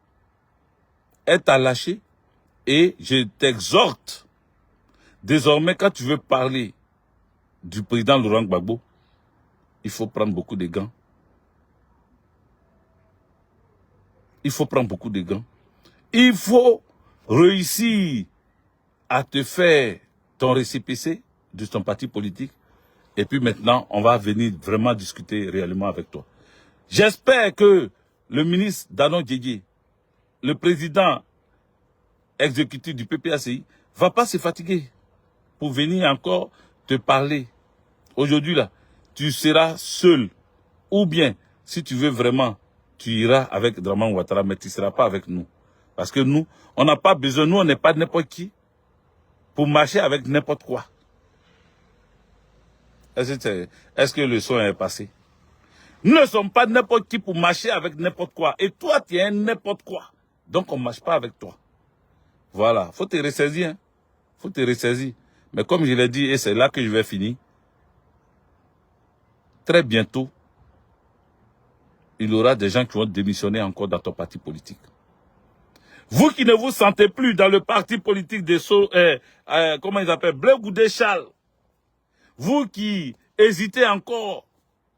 [SPEAKER 1] Elle t'a lâché. Et je t'exhorte, désormais, quand tu veux parler du président Laurent Gbagbo, il faut prendre beaucoup de gants. Il faut prendre beaucoup de gants. Il faut réussir à te faire ton récépissé de ton parti politique. Et puis maintenant, on va venir vraiment discuter réellement avec toi. J'espère que le ministre Danon Didier, le président exécutif du PPACI, va pas se fatiguer pour venir encore te parler. Aujourd'hui là, tu seras seul. Ou bien, si tu veux vraiment, tu iras avec Dramane Ouattara, mais tu ne seras pas avec nous. Parce que nous, on n'a pas besoin, nous on n'est pas n'importe qui pour marcher avec n'importe quoi. Est-ce que le son est passé? Nous ne sommes pas n'importe qui pour marcher avec n'importe quoi. Et toi, tu es un n'importe quoi. Donc, on ne marche pas avec toi. Voilà. Faut te ressaisir. Hein. Faut te ressaisir. Mais comme je l'ai dit, et c'est là que je vais finir, très bientôt, il y aura des gens qui vont démissionner encore dans ton parti politique. Vous qui ne vous sentez plus dans le parti politique des comment ils appellent, Blé Goudé Charles, vous qui hésitez encore,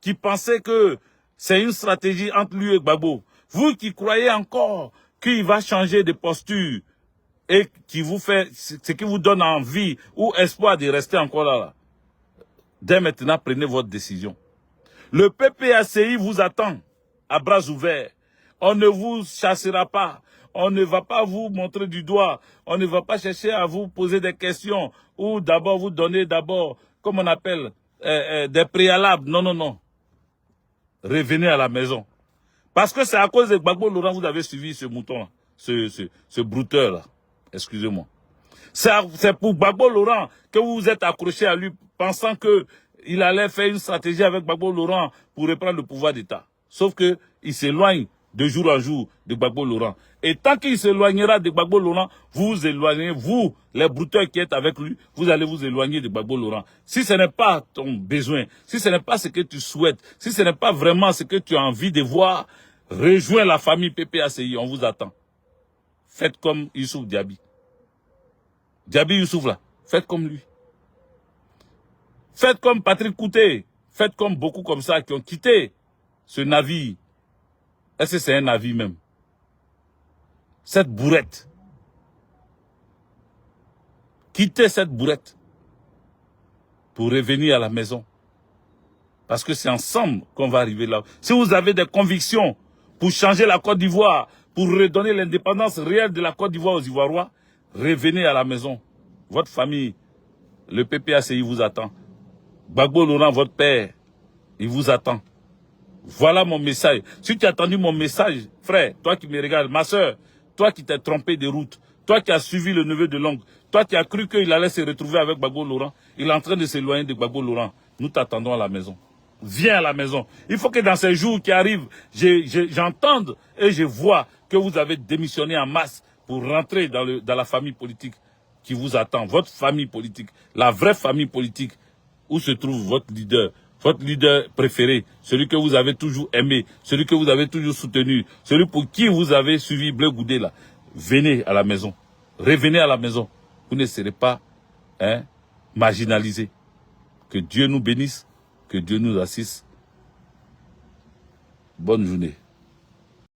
[SPEAKER 1] qui pensez que c'est une stratégie entre lui et Gbagbo, vous qui croyez encore qu'il va changer de posture et qui vous fait, ce qui vous donne envie ou espoir de rester encore là, dès maintenant, prenez votre décision. Le PPACI vous attend à bras ouverts. On ne vous chassera pas. On ne va pas vous montrer du doigt. On ne va pas chercher à vous poser des questions ou d'abord vous donner comme on appelle, des préalables. Non, non, non. Revenez à la maison. Parce que c'est à cause de Gbagbo Laurent vous avez suivi ce mouton-là, ce brouteur-là. Excusez-moi. C'est pour Gbagbo Laurent que vous vous êtes accroché à lui pensant que il allait faire une stratégie avec Gbagbo Laurent pour reprendre le pouvoir d'État. Sauf que il s'éloigne de jour en jour de Gbagbo Laurent. Et tant qu'il s'éloignera de Gbagbo Laurent, vous vous éloignez, vous, les brouteurs qui êtes avec lui, vous allez vous éloigner de Gbagbo Laurent. Si ce n'est pas ton besoin, si ce n'est pas ce que tu souhaites, si ce n'est pas vraiment ce que tu as envie de voir, rejoins la famille PPACI, on vous attend. Faites comme Youssouf Diaby. Diaby Youssouf là, faites comme lui. Faites comme Patrick Couté. Faites comme beaucoup comme ça qui ont quitté ce navire. Est-ce que c'est un navire même? Cette bourrette. Quittez cette bourrette pour revenir à la maison. Parce que c'est ensemble qu'on va arriver là. Si vous avez des convictions pour changer la Côte d'Ivoire, pour redonner l'indépendance réelle de la Côte d'Ivoire aux Ivoiriens, revenez à la maison. Votre famille, le PPACI vous attend. Gbagbo Laurent, votre père, il vous attend. Voilà mon message. Si tu as entendu mon message, frère, toi qui me regardes, ma soeur, toi qui t'es trompé de route, toi qui as suivi le neveu de l'oncle, toi qui as cru qu'il allait se retrouver avec Gbagbo Laurent, il est en train de s'éloigner de Gbagbo Laurent. Nous t'attendons à la maison. Viens à la maison. Il faut que dans ces jours qui arrivent, j'entende et je vois que vous avez démissionné en masse pour rentrer dans la famille politique qui vous attend. Votre famille politique, la vraie famille politique, où se trouve votre leader préféré, celui que vous avez toujours aimé, celui que vous avez toujours soutenu, celui pour qui vous avez suivi Blé Goudé là. Venez à la maison. Revenez à la maison. Vous ne serez pas marginalisés. Que Dieu nous bénisse, que Dieu nous assiste. Bonne journée.